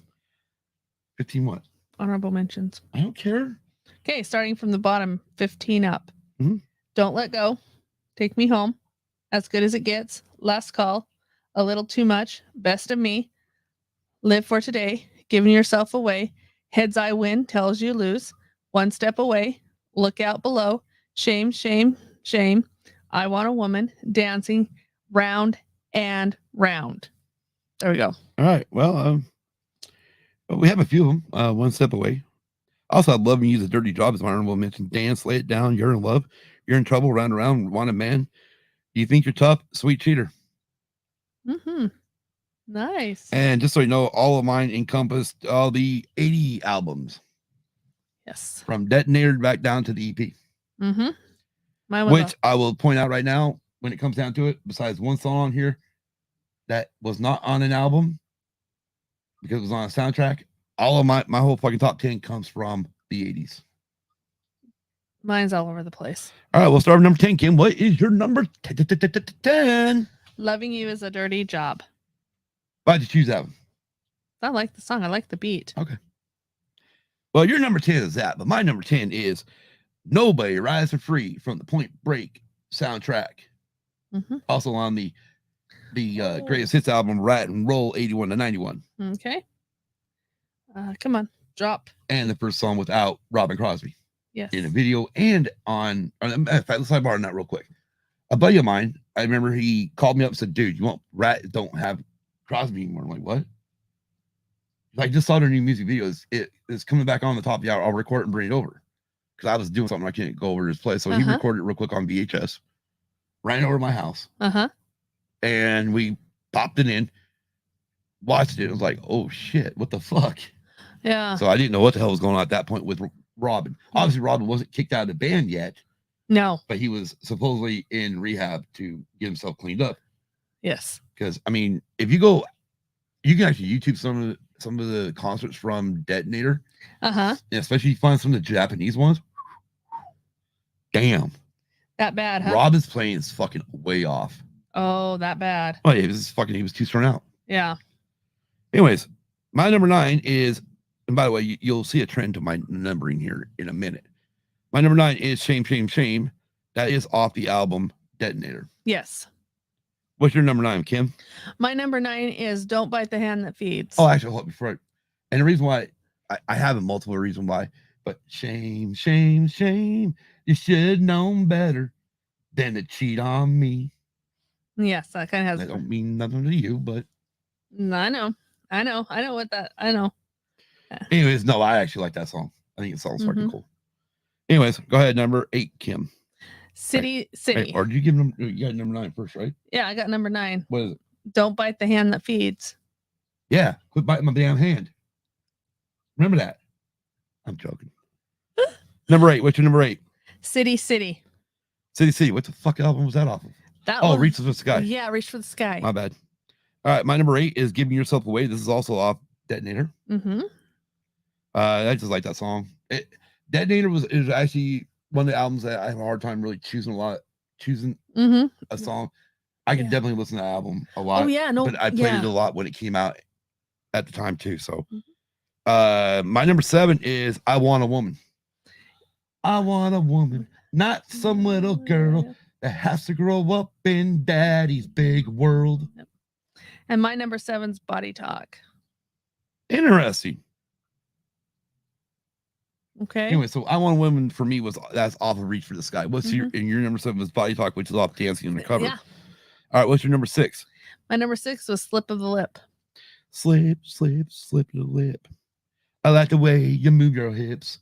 15 what? Honorable mentions. I don't care. Okay, starting from the bottom, 15 up. Mm-hmm. Don't Let Go. Take Me Home. As Good as It Gets. Last Call. A Little Too Much. Best of Me. Live for Today. Giving Yourself Away. Heads I Win. Tells You Lose. One Step Away. Look Out Below. Shame, Shame, Shame. I Want a Woman. Dancing. Round and Round. There we go. All right. Well, we have a few of them. One Step Away. Also, I'd love to use a Dirty Job as my honorable mention. Dance, Lay It Down. You're in Love. You're in Trouble. Round and Round. Want a Man. Do You Think You're Tough? Sweet Cheater. Nice. And just so you know, all of mine encompassed all the 80 albums. Yes. From Detonator back down to the EP. Which I will point out right now, when it comes down to it, besides one song on here that was not on an album because it was on a soundtrack, all of my whole fucking top 10 comes from the 80s. Mine's all over the place. All right, we'll start with number 10. Kim, what is your number 10? Loving You Is a Dirty Job. Why'd you choose that one? I like the song. I like the beat. Okay. Well, your number 10 is that, but my number 10 is Nobody Rise for Free from the Point Break soundtrack. Also on the greatest hits album, Rat and Roll 81 to 91. Okay. Come on, drop. And the first song without Robin Crosby. Yes. in a video and on. In fact, let's sidebar on that real quick. A buddy of mine, I remember he called me up and said, "Dude, you want RATT don't have Crosby anymore?" I'm like, "What?" I just saw their new music videos. It's coming back on the top of the hour. I'll record it and bring it over because I was doing something. I can't go over to his place, so he recorded it real quick on VHS, ran over to my house, and we popped it in, watched it. It was like, "Oh shit, what the fuck?" Yeah. So I didn't know what the hell was going on at that point with Robin. Obviously, Robin wasn't kicked out of the band yet. No. But he was supposedly in rehab to get himself cleaned up. Yes. Because I mean, if you go, you can actually YouTube some of the concerts from Detonator. And especially if you find some of the Japanese ones. Damn. That bad, huh? Robin's playing is fucking way off. Oh, that bad. Oh, yeah, he was too thrown out. Yeah. Anyways, my number 9 is, and by the way, you'll see a trend to my numbering here in a minute. My number 9 is Shame, Shame, Shame. That is off the album Detonator. Yes. What's your number 9, Kim? My number 9 is Don't Bite the Hand That Feeds. Oh, actually, hold on, before and the reason why I have a multiple reason why, but shame, shame, shame. You should known better than to cheat on me. Yes, that kind of has. That don't mean nothing to you, but I know what that. I know. Anyways, no, I actually like that song. I think it sounds fucking cool. Anyways, go ahead. Number 8, Kim. City. Or did you give them? You got number 9 first, right? Yeah, I got number 9. What is it? Don't bite the hand that feeds. Yeah, quit biting my damn hand. Remember that. I'm joking. Number 8. What's your number 8? City. City. What the fuck album was that off of? That one. Reach for the Sky. Yeah, Reach for the Sky. My bad. All right, my number 8 is Giving Yourself Away. This is also off Detonator. I just like that song. Detonator is actually one of the albums that I have a hard time really choosing a song. I can definitely listen to the album a lot. Oh yeah, no, but I played it a lot when it came out at the time too. So, my number 7 is I Want a Woman. I want a woman, not some little girl that has to grow up in daddy's big world. And my number 7's Bodytalk. Interesting. Okay. Anyway, so I Want a Woman for me that's off of Reach for the Sky. What's your number 7 was Bodytalk, which is off Dancing on the Cover. Yeah. All right, what's your number 6? My number 6 was Slip of the Lip. Slip, slip, slip of the lip. I like the way you move your hips.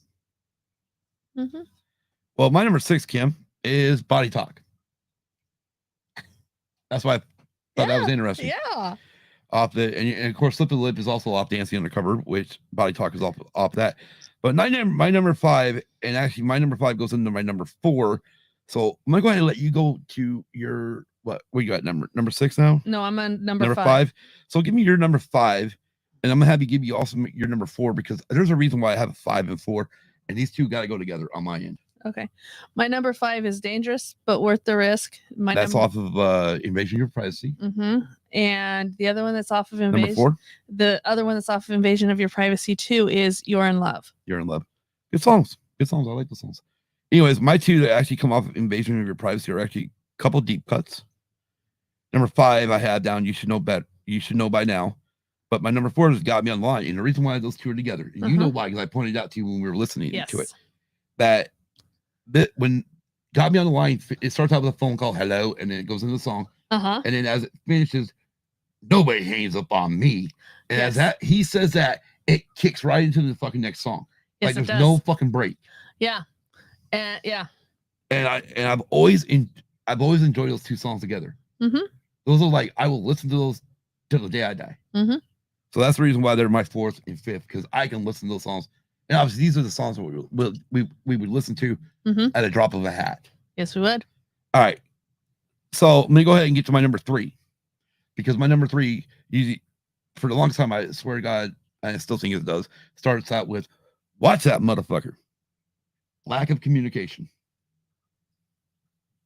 Well, my number 6, Kim, is Body Talk. That's why I thought that was interesting. Yeah. And of course, Slip of the Lip is also off Dancing Undercover, which Body Talk is off that. But my number 5, and actually my number 5 goes into my number 4. So I'm gonna go ahead and let you go to your what you got number 6 now? No, I'm on number 5. So give me your number 5, and I'm gonna have you give you also your number 4 because there's a reason why I have a 5 and 4, and these two gotta go together on my end. Okay. My number 5 is Dangerous but Worth the Risk. That's off of Invasion of Your Privacy. And the other one that's off of Invasion. Number 4? The other one that's off of Invasion of Your Privacy 2 is You're in Love. You're in Love. Good songs. I like the songs. Anyways, my 2 that actually come off of Invasion of Your Privacy are actually a couple deep cuts. Number 5, I had down You Should Know Better. You Should Know By Now. But my number 4 has Got Me Online. And the reason why those two are together, and you know why, because I pointed out to you when we were listening to it, that when Got Me on the Line, it starts out with a phone call, hello, and then it goes into the song. And then as it finishes, nobody hangs up on me. And as that he says that, it kicks right into the fucking next song. Yes, like there's no fucking break. Yeah. And I've always enjoyed those two songs together. Those are like I will listen to those till the day I die. So that's the reason why they're my 4th and 5th, because I can listen to those songs. And obviously these are the songs that we would listen to at a drop of a hat. Yes, we would. All right. So let me go ahead and get to my number 3. Because my number 3 usually for the longest time, I swear to God, I still think it does, starts out with watch that motherfucker. Lack of communication.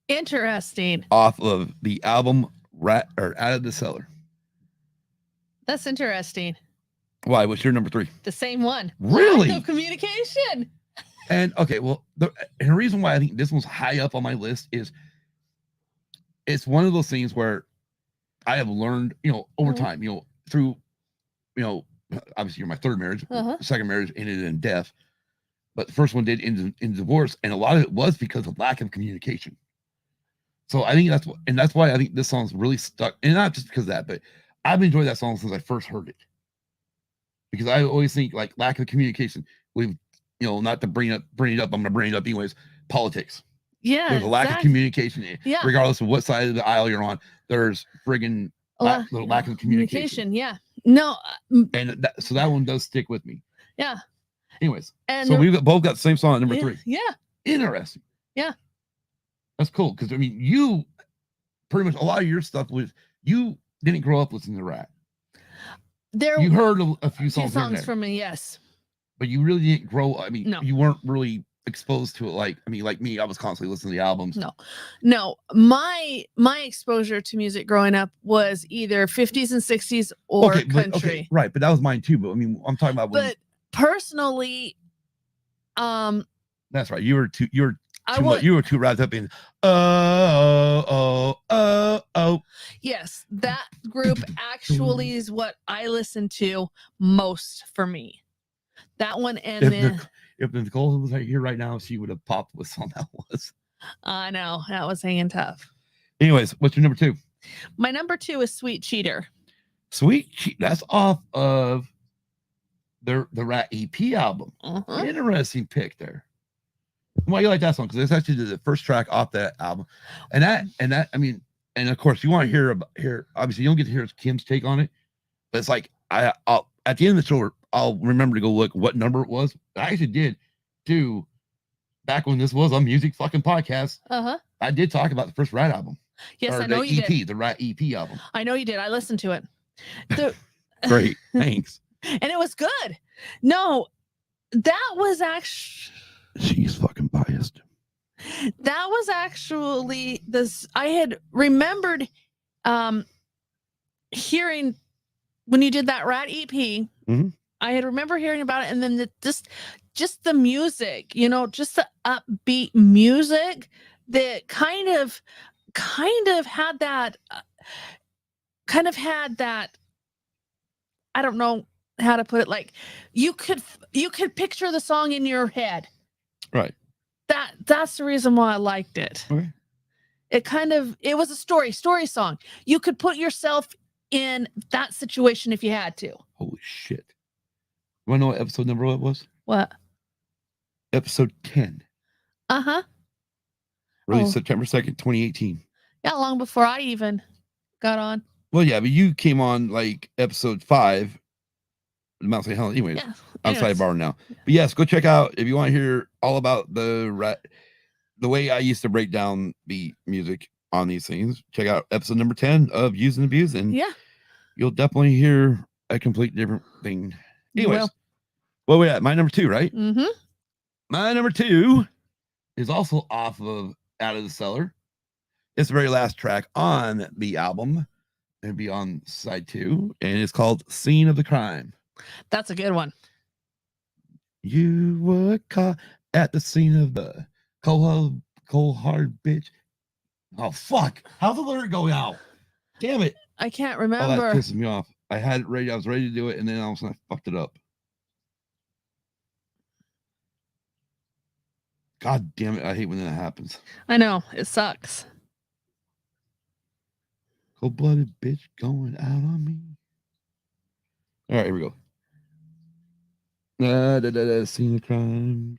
Interesting. Off of the album Out of the Cellar. That's interesting. Why? What's your number 3? The same one. Really? Lack of communication. And okay, well, the reason why I think this one's high up on my list is it's one of those things where I have learned, over time, through, obviously you're my 3rd marriage, 2nd marriage ended in death, but the first one did in divorce, and a lot of it was because of lack of communication. So I think that's why I think this song's really stuck, and not just because of that, but I've enjoyed that song since I first heard it. Because I always think like lack of communication. We've, not to bring it up, I'm gonna bring it up anyways. Politics. Yeah, there's a lack of communication. Yeah, regardless of what side of the aisle you're on, there's friggin' lack of communication. Yeah, no, and so that one does stick with me. Yeah. Anyways, and so we've both got the same song at number 3. Yeah. Interesting. Yeah. That's cool because I mean, you pretty much a lot of your stuff was you didn't grow up listening to RATT. You heard a few songs from me, yes, but you really didn't grow. I mean, no. You weren't really exposed to it. Like me, I was constantly listening to the albums. No. My exposure to music growing up was either 50s and 60s or country. Right, but that was mine too. But I mean, I'm talking about. But personally, that's right. You were too wrapped up in oh. Yes, that group actually is what I listen to most for me. That one, and if Nicole was here right now, she would have popped what song that was. I know that was hanging tough. Anyways, what's your number 2? My number 2 is Sweet Cheater. Sweet Cheater. That's off of the RATT EP album. Interesting pick there. Why you like that song? Because it's actually the first track off that album, and that I mean, and of course you want to hear. Obviously, you don't get to hear Kim's take on it, but it's like I'll at the end of the show I'll remember to go look what number it was. I actually did do back when this was a music fucking podcast. I did talk about the first RATT album. Yes, I know you did. The RATT EP album. I know you did. I listened to it. Great, thanks. And it was good. No, that was actually. She's fucking biased. That was actually this. I had remembered hearing when you did that RATT EP. Mm-hmm. I had remember hearing about it, and then just the music, just the upbeat music that kind of had that, I don't know how to put it. Like you could picture the song in your head. Right. That's the reason why I liked it. Okay. It was a story song. You could put yourself in that situation if you had to. Holy shit. You want to know what episode number it was? What? Episode 10. Released September 2nd, 2018. Yeah, long before I even got on. Well, yeah, but you came on like episode 5. Mount St. Helens. Anyways, yeah. I'm sidebar now. But yes, go check out if you want to hear all about the way I used to break down the music on these things. Check out episode number 10 of Use and Abuse, and you'll definitely hear a complete different thing. Anyways, well, we at my number 2, right? Mm-hmm. My number 2 is also off of Out of the Cellar. It's the very last track on the album. It'll be on side 2, and it's called Scene of the Crime. That's a good one. You were caught at the scene of the cold hard bitch. Oh, fuck. How's the lyric go out? Damn it. I can't remember. Oh, that pisses me off. I had it ready. I was ready to do it, and then all of a sudden I fucked it up. God damn it. I hate when that happens. I know. It sucks. Cold-blooded bitch going out on me. All right, here we go. Scene of crime.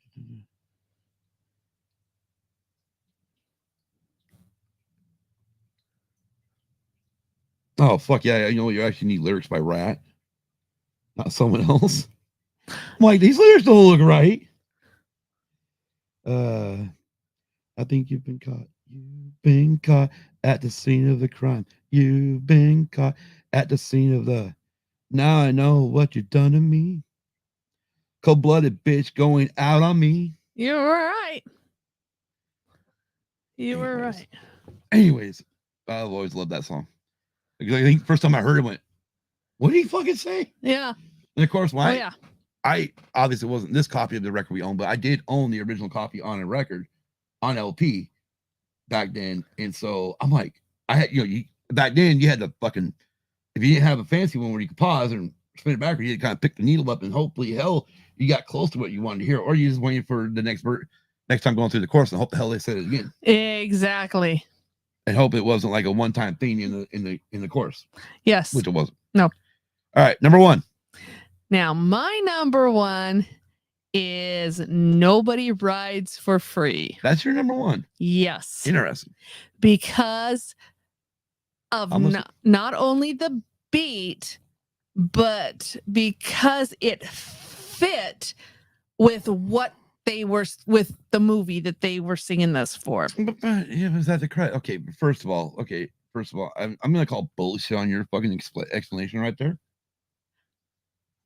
Oh, fuck yeah. You actually need lyrics by RATT, not someone else. I'm like, these lyrics don't look right. I think you've been caught. You've been caught at the scene of the crime. You've been caught at the scene of the... Now I know what you've done to me. Cold-blooded bitch going out on me. You were right. You were right. Anyways, I've always loved that song. Because I think first time I heard it, went, what did he fucking say? Yeah. And of course, I obviously wasn't this copy of the record we own, but I did own the original copy on a record, on LP back then. And so I'm like, I had, back then you had to fucking, if you didn't have a fancy one where you could pause and spin it backwards. You kind of pick the needle up, and hopefully, hell, you got close to what you wanted to hear, or you just waiting for the next time going through the course, and hope the hell they said it again. Exactly. And hope it wasn't like a one-time thing in the course. Yes. Which it wasn't. No. All right, number 1. Now, my number 1 is Nobody Rides for Free. That's your number 1. Yes. Interesting. Because of not only the beat, but because it fit with what they were, with the movie that they were singing this for. But yeah, was that the correct? Okay, first of all, I'm gonna call bullshit on your fucking explanation right there.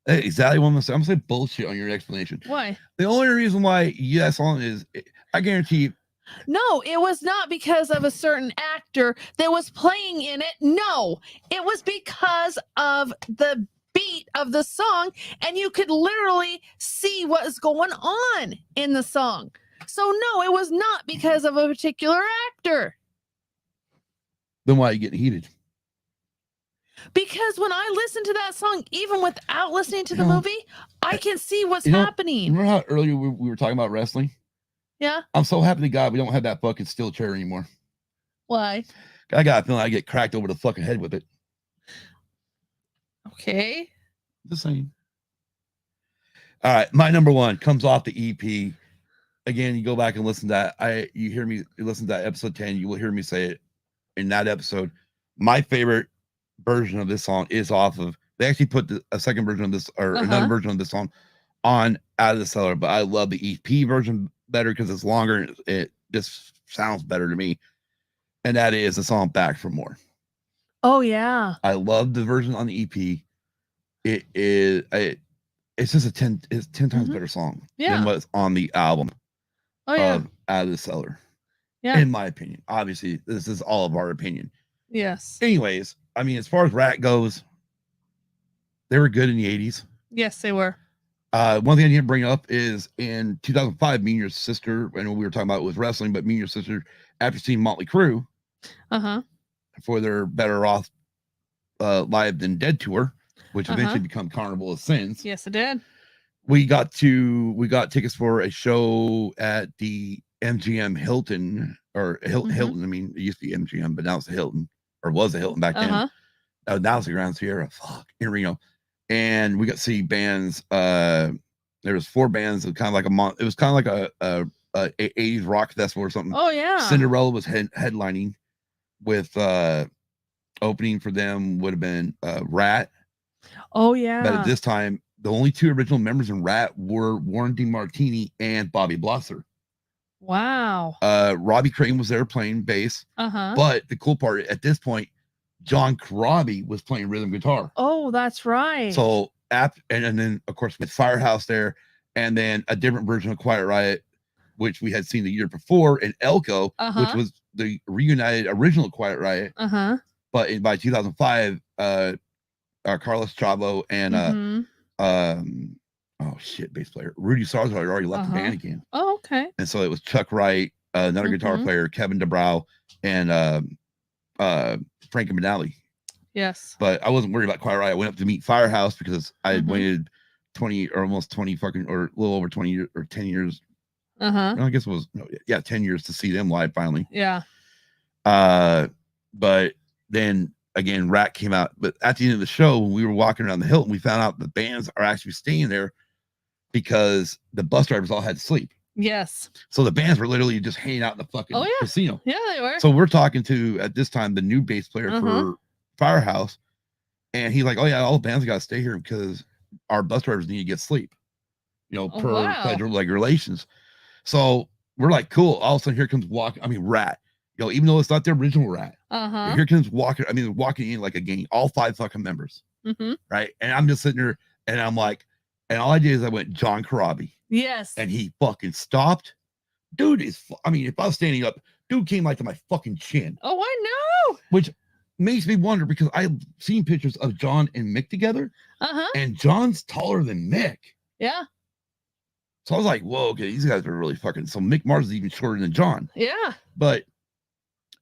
Exactly what I'm gonna say. I'm gonna say bullshit on your explanation. Why? The only reason why that song is, I guarantee you. No, it was not because of a certain actor that was playing in it. No, it was because of the beat of the song, and you could literally see what is going on in the song. So no, it was not because of a particular actor. Then why are you getting heated? Because when I listen to that song, even without listening to the movie, I can see what's happening. Remember how earlier we were talking about wrestling? Yeah. I'm so happy to God we don't have that fucking steel chair anymore. Why? I got a feeling I get cracked over the fucking head with it. Okay. The same. All right, my number 1 comes off the EP. Again, you go back and listen to that. You listen to that episode 10, you will hear me say it in that episode. My favorite version of this song is off of, they actually put a second version of this, or another version of this song on Out of the Cellar, but I love the EP version better because it's longer and it just sounds better to me. And that is the song Back for More. Oh yeah. I love the version on the EP. It's just a 10 times better song than what's on the album. Oh yeah. Out of the Cellar. Yeah. In my opinion. Obviously, this is all of our opinion. Yes. Anyways, I mean, as far as RATT goes, they were good in the 80s. Yes, they were. One thing I didn't bring up is in 2005, me and your sister, I know we were talking about it with wrestling, but me and your sister, after seeing Motley Crue, for their Better Off Live Than Dead tour, which eventually became Carnival of Sins. Yes, it did. We got tickets for a show at the MGM Hilton, or Hilton. I mean, it used to be MGM, but now it's the Hilton, or was the Hilton back then. Now it's the Grand Sierra, in Reno. And we got to see bands. There was 4 bands. It was kind of like a 80s rock festival or something. Oh yeah. Cinderella was headlining, with opening for them would have been RATT. Oh yeah. But at this time, the only 2 original members in RATT were Warren DeMartini and Bobby Blosser. Wow. Robbie Crane was there playing bass. But the cool part, at this point, John Corabi was playing rhythm guitar. Oh, that's right. So and then of course with Firehouse there, and then a different version of Quiet Riot, which we had seen the year before in Elko, which was the reunited original Quiet Riot. But by 2005, Carlos Chavo and bass player Rudy Sarzo had already left the band again. Oh, okay. And so it was Chuck Wright, another guitar player, Kevin DeBrow, and Frankie Manali. Yes. But I wasn't worried about Quiet Riot. I went up to meet Firehouse because I had waited 20 or almost 20 fucking, or a little over 20 years or 10 years. I guess it was 10 years to see them live finally. Yeah. But then again, RATT came out. But at the end of the show, when we were walking around the Hilton, we found out the bands are actually staying there because the bus drivers all had to sleep. Yes. So the bands were literally just hanging out in the fucking casino. Yeah, they were. So we're talking to, at this time, the new bass player for Firehouse. And he's like, oh yeah, all the bands got to stay here because our bus drivers need to get sleep, per federal regulations. So we're like, cool. All of a sudden here comes RATT. Even though it's not the original RATT, here comes walking in like a gang, all 5 fucking members. Right. And I'm just sitting there and I'm like, and all I did is I went, John Corabi. Yes. And he fucking stopped. Dude if I was standing up, dude came like to my fucking chin. Oh, I know. Which makes me wonder because I've seen pictures of John and Mick together. And John's taller than Mick. Yeah. So I was like, whoa, okay, these guys are really fucking. So Mick Mars is even shorter than John. Yeah. But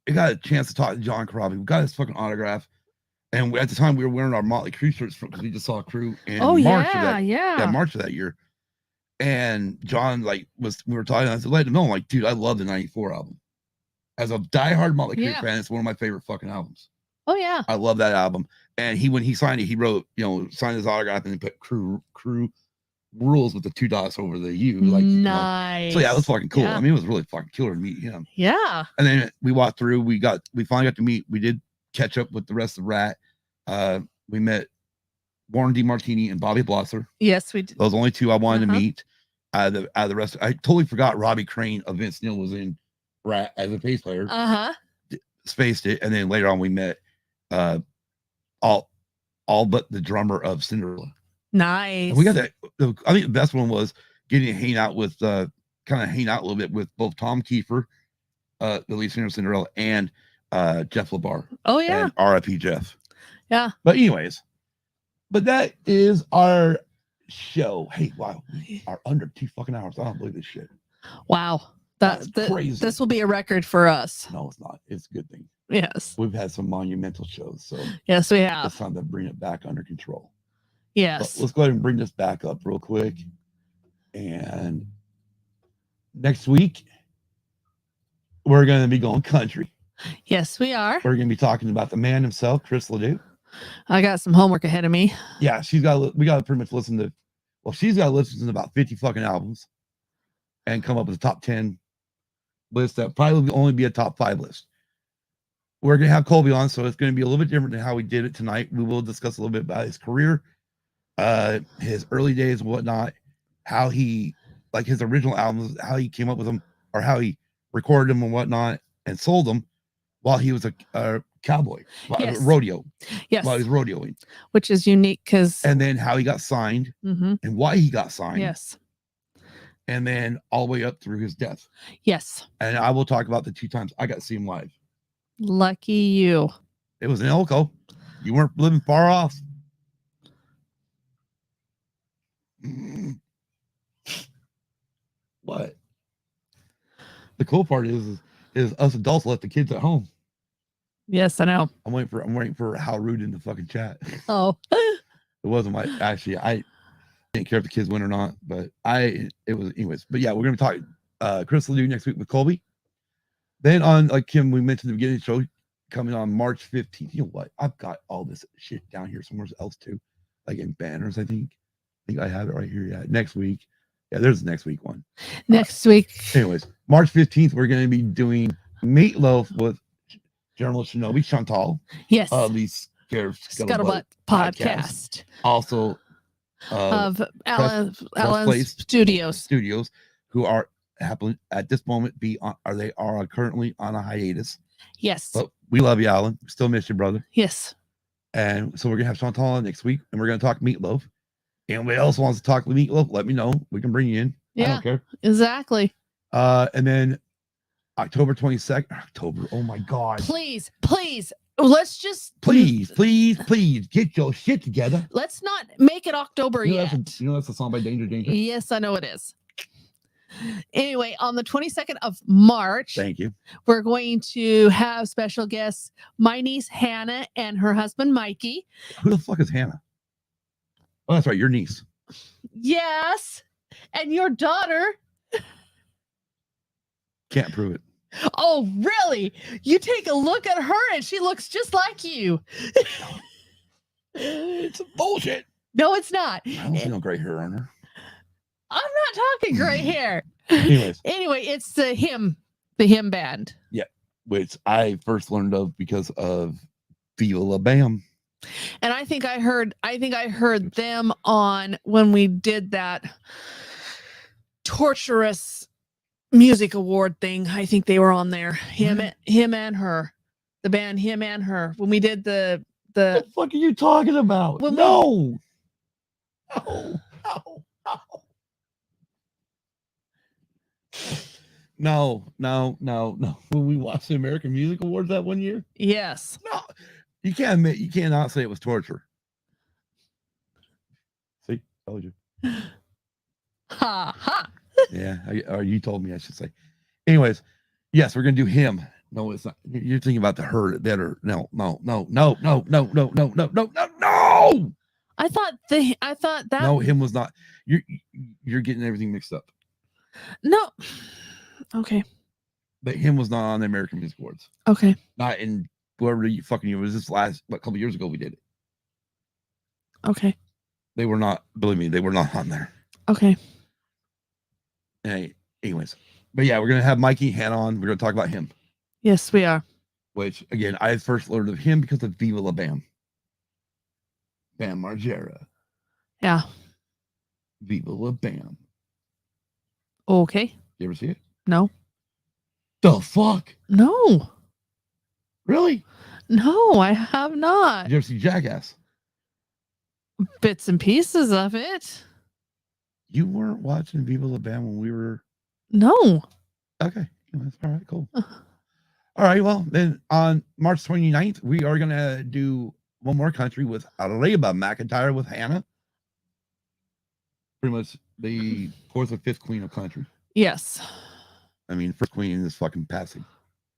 I got a chance to talk to John Corabi. We got his fucking autograph. And at the time, we were wearing our Motley Crue shirts because we just saw Crue in Oh March of yeah, that March of that year. And John, like, we were talking. I said, let him know, I'm like, dude, I love the '94 album. As a diehard Motley Crue fan, it's one of my favorite fucking albums. Oh yeah, I love that album. And when he signed it, he wrote, signed his autograph and then put Crue rules with the 2 dots over the U. Like, nice. So yeah, it was fucking cool. Yeah. I mean, it was really fucking killer to meet him. Yeah. And then we walked through. We finally got to meet. We did catch up with the rest of RATT. We met Warren DeMartini and Bobby Blosser. Yes, we did. Those only 2 I wanted to meet. Out of the rest, I totally forgot Robbie Crane of Vince Neil was in RATT as a bass player. Spaced it, and then later on we met all but the drummer of Cinderella. Nice. And we got that. I think the best one was getting to hang out with kind of hang out a little bit with both Tom Kiefer, the lead singer of Cinderella, and Jeff LaBar. Oh yeah. And R.I.P. Jeff. Yeah. But anyways, that is our show. Hey, wow, we are under 2 fucking hours. I don't believe this shit. Wow. That's crazy. This will be a record for us. No, it's not. It's a good thing. Yes. We've had some monumental shows, so yes, we have. It's time to bring it back under control. Yes. But let's go ahead and bring this back up real quick. And next week, we're going to be going country. Yes, we are. We're going to be talking about the man himself, Chris Ledoux. I got some homework ahead of me. Yeah, we got to pretty much listen to, she's got to listen to about 50 fucking albums and come up with a top 10 list that probably will only be a top 5 list. We're going to have Colby on, so it's going to be a little bit different than how we did it tonight. We will discuss a little bit about his career, his early days and whatnot, how he, like his original albums, how he came up with them, or how he recorded them and whatnot and sold them while he was a cowboy, rodeo. Yes. While he was rodeoing. Which is unique because. And then how he got signed and why he got signed. Yes. And then all the way up through his death. Yes. And I will talk about the 2 times I got to see him live. Lucky you. It was in Elko. You weren't living far off. What? The cool part is us adults left the kids at home. Yes, I know. I'm waiting for how rude in the fucking chat. Oh. It wasn't I didn't care if the kids went or not, but it was anyways. But yeah, we're gonna talk Chris Ledoux next week with Colby. Then on, like Kim, we mentioned at the beginning of the show, coming on March 15th. You know what? I've got all this shit down here somewhere else too. Like in banners, I think I have it right here. Yeah, next week. Yeah, there's the next week one. Next week. Anyways, March 15th, we're going to be doing Meatloaf with journalist Shinobi Chantal. Yes. The Scuttlebutt podcast. Also, of Alan Place Studios, who are happen at this moment are currently on a hiatus. Yes. But we love you, Alan. We still miss you, brother. Yes. And so we're gonna have Chantal on next week, and we're gonna talk Meatloaf. Anybody else wants to talk with Meatloaf, let me know. We can bring you in. Yeah, I don't care. Exactly. And then October 22nd. October. Oh my God. Please. Let's just please get your shit together. Let's not make it October yet. That's a song by Danger Danger. Yes, I know it is. Anyway, on the 22nd of March, thank you. We're going to have special guests, my niece Hannah and her husband Mikey. Who the fuck is Hannah? Oh, that's right, your niece. Yes, and your daughter. Can't prove it. Oh, really? You take a look at her and she looks just like you. It's bullshit. No, it's not. I don't see no gray hair on her. I'm not talking gray hair. Anyway, it's the hymn band. Yeah, which I first learned of because of Viva La Bam. And I think I heard them on when we did that torturous music award thing. I think they were on there. Him and her. The band Him and Her. When we did the What the fuck are you talking about? No. When we watched the American Music Awards that one year? Yes. No. You cannot say it was torture. See? Told you. Ha ha. Yeah, or you told me I should say. Anyways, yes, we're gonna do Him No, it's not. You're thinking about the herd better. No. I thought that. No, him was not. You're getting everything mixed up. No. Okay. But him was not on the American Music Awards. Okay. Not in whoever you fucking year. It was this last couple years ago we did it. Okay. They were not, believe me, they were not on there. Okay. Anyways. But yeah, we're gonna have Mikey Han on. We're gonna talk about him. Yes, we are. Which again, I first learned of him because of Viva La Bam. Bam Margera. Yeah. Viva La Bam. Okay. You ever see it? No. The fuck? No. Really? No, I have not. Did you ever see Jackass? Bits and pieces of it. You weren't watching Viva La Bam when we were... No. Okay. That's all right, cool. All right, well, then on March 29th, we are going to do one more country with Reba McEntire with Hannah. Pretty much the fourth or fifth queen of country. Yes. I mean, first queen is fucking Patsy.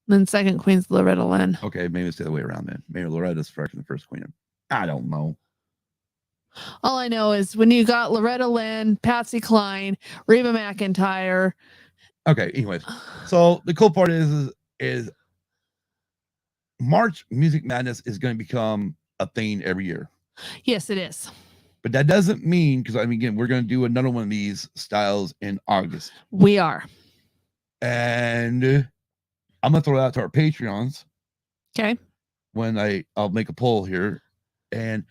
Then second queen's Loretta Lynn. Okay, maybe it's the other way around then. Maybe Loretta's fucking the first queen. I don't know. All I know is when you got Loretta Lynn, Patsy Cline, Reba McEntire. Okay, anyways. So the cool part is March Music Madness is going to become a thing every year. Yes, it is. But that doesn't mean, because I mean, again, we're going to do another one of these styles in August. We are. And I'm going to throw it out to our Patreons. Okay. When I'll make a poll here. And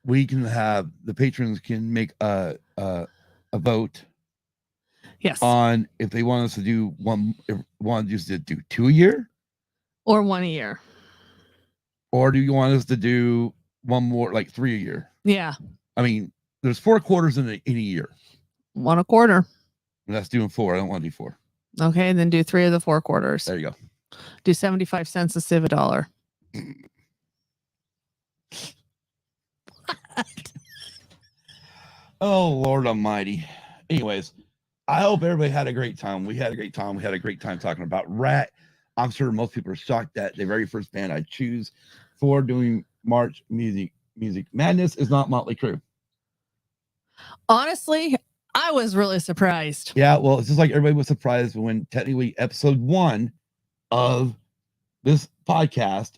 we can have, the patrons can make a vote. Yes. On if they want us to do one, if want us to do 2 a year. Or 1 a year. Or do you want us to do one more, like 3 a year? Yeah. I mean, there's 4 quarters in a year. 1 a quarter. And that's doing 4. I don't want to do 4. Okay, then do 3 of the 4 quarters. There you go. Do 75 cents a civ $1. Oh, Lord Almighty. Anyways, I hope everybody had a great time. We had a great time. We had a great time talking about RATT. I'm sure most people are shocked that the very first band I choose for doing March Music Madness is not Motley Crue. Honestly, I was really surprised. Yeah, well, it's just like everybody was surprised when technically episode 1 of this podcast,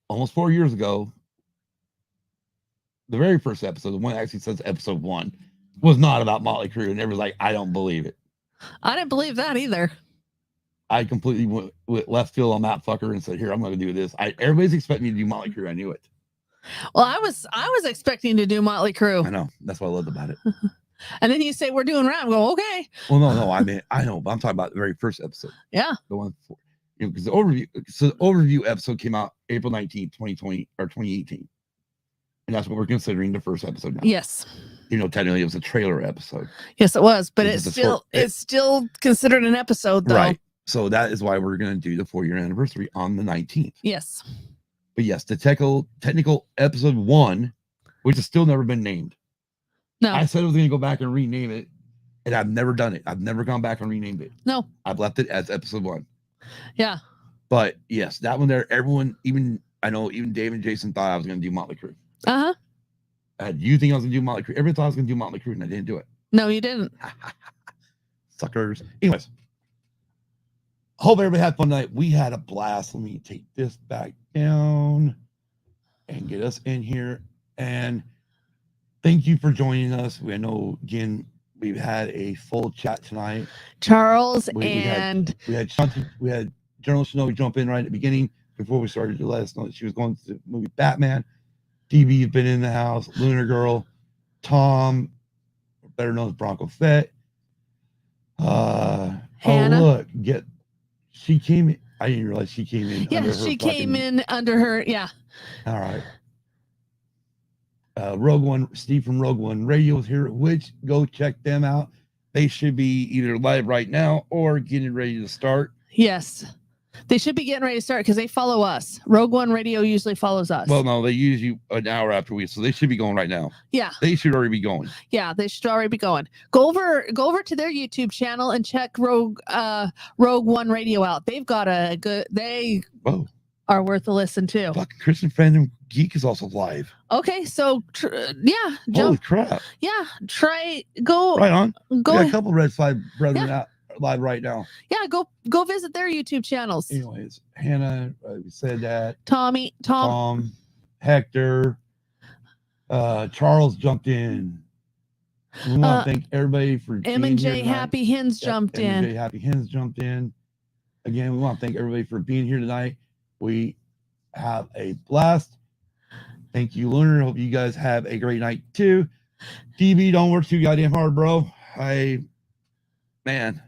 almost 4 years ago, the very first episode, the one that actually says episode 1, was not about Motley Crue, and everyone's like, I don't believe it. I didn't believe that either. I completely went left field on that fucker and said, here, I'm going to do this. Everybody's expecting me to do Motley Crue. I knew it. Well, I was expecting to do Motley Crue. I know. That's what I loved about it. And then you say, we're doing RATT. I go, okay. Well, no. I mean, I know, but I'm talking about the very first episode. Yeah. The one before. You know, because the overview episode came out April 19th, 2020 or 2018. And that's what we're considering the first episode now. Yes. You know, technically it was a trailer episode. Yes, it was, but it's still considered an episode, though. Right. So that is why we're going to do the 4-year anniversary on the 19th. Yes. But yes, the technical episode 1, which has still never been named. No. I said I was going to go back and rename it, and I've never done it. I've never gone back and renamed it. No. I've left it as episode 1. Yeah. But yes, that one there, everyone, even Dave and Jason thought I was going to do Motley Crue. Uh-huh. You think I was going to do Motley Crue? Everybody thought I was going to do Motley Crue, and I didn't do it. No, you didn't. Suckers. Anyways, hope everybody had fun tonight. We had a blast. Let me take this back down and get us in here. And thank you for joining us. I know, again, we've had a full chat tonight. Charles we had General Snowy jump in right at the beginning before we started to let us know that she was going to the movie Batman. DB's been in the house. Lunar Girl, Tom, better known as Bronco Fett. Hannah. Oh, look, she came in. I didn't realize she came in. Yeah, she came in under her. Yeah. All right. Rogue One, Steve from Rogue One Radio is here, which go check them out. They should be either live right now or getting ready to start. Yes. They should be getting ready to start because they follow us. Rogue One Radio usually follows us. Well, no, they use you an hour after we, so they should be going right now. Yeah. They should already be going. Yeah, they should already be going. Go over to their YouTube channel and check Rogue One Radio out. They've got a good. They are worth a listen too. Fucking Christian Fandom Geek is also live. Okay, so Holy crap! Yeah, go right on. Go. We got a couple Red Flag brethren out live right now. Yeah, go visit their YouTube channels. Anyways, Hannah, we said that. Tom, Hector, Charles jumped in. We want to thank everybody for M&J Happy Hens jumped in. M&J Happy Hens jumped in. Again, we want to thank everybody for being here tonight. We have a blast. Thank you, Lunar. Hope you guys have a great night too. DB, don't work too goddamn hard, bro. Man.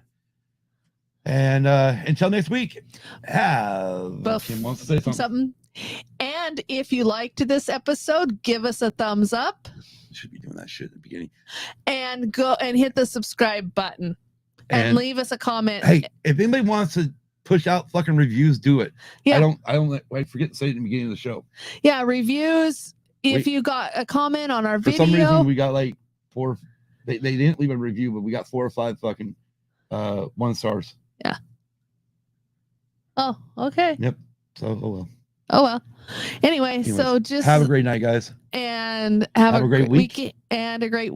And until next week, Kim wants to say something. And if you liked this episode, give us a thumbs up. Should be doing that shit at the beginning. And go and hit the subscribe button and leave us a comment. Hey, if anybody wants to push out fucking reviews, do it. Yeah. I forget to say it in the beginning of the show. Yeah, reviews. If you got a comment on our video. For some reason, we got like 4. They didn't leave a review, but we got 4 or 5 fucking 1 stars. Yeah. Oh, okay. Yep. So, oh well. Anyway, so just have a great night, guys. And have a great week and a great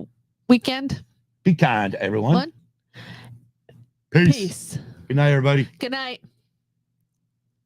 weekend. Be kind, everyone. Peace. Good night, everybody. Good night.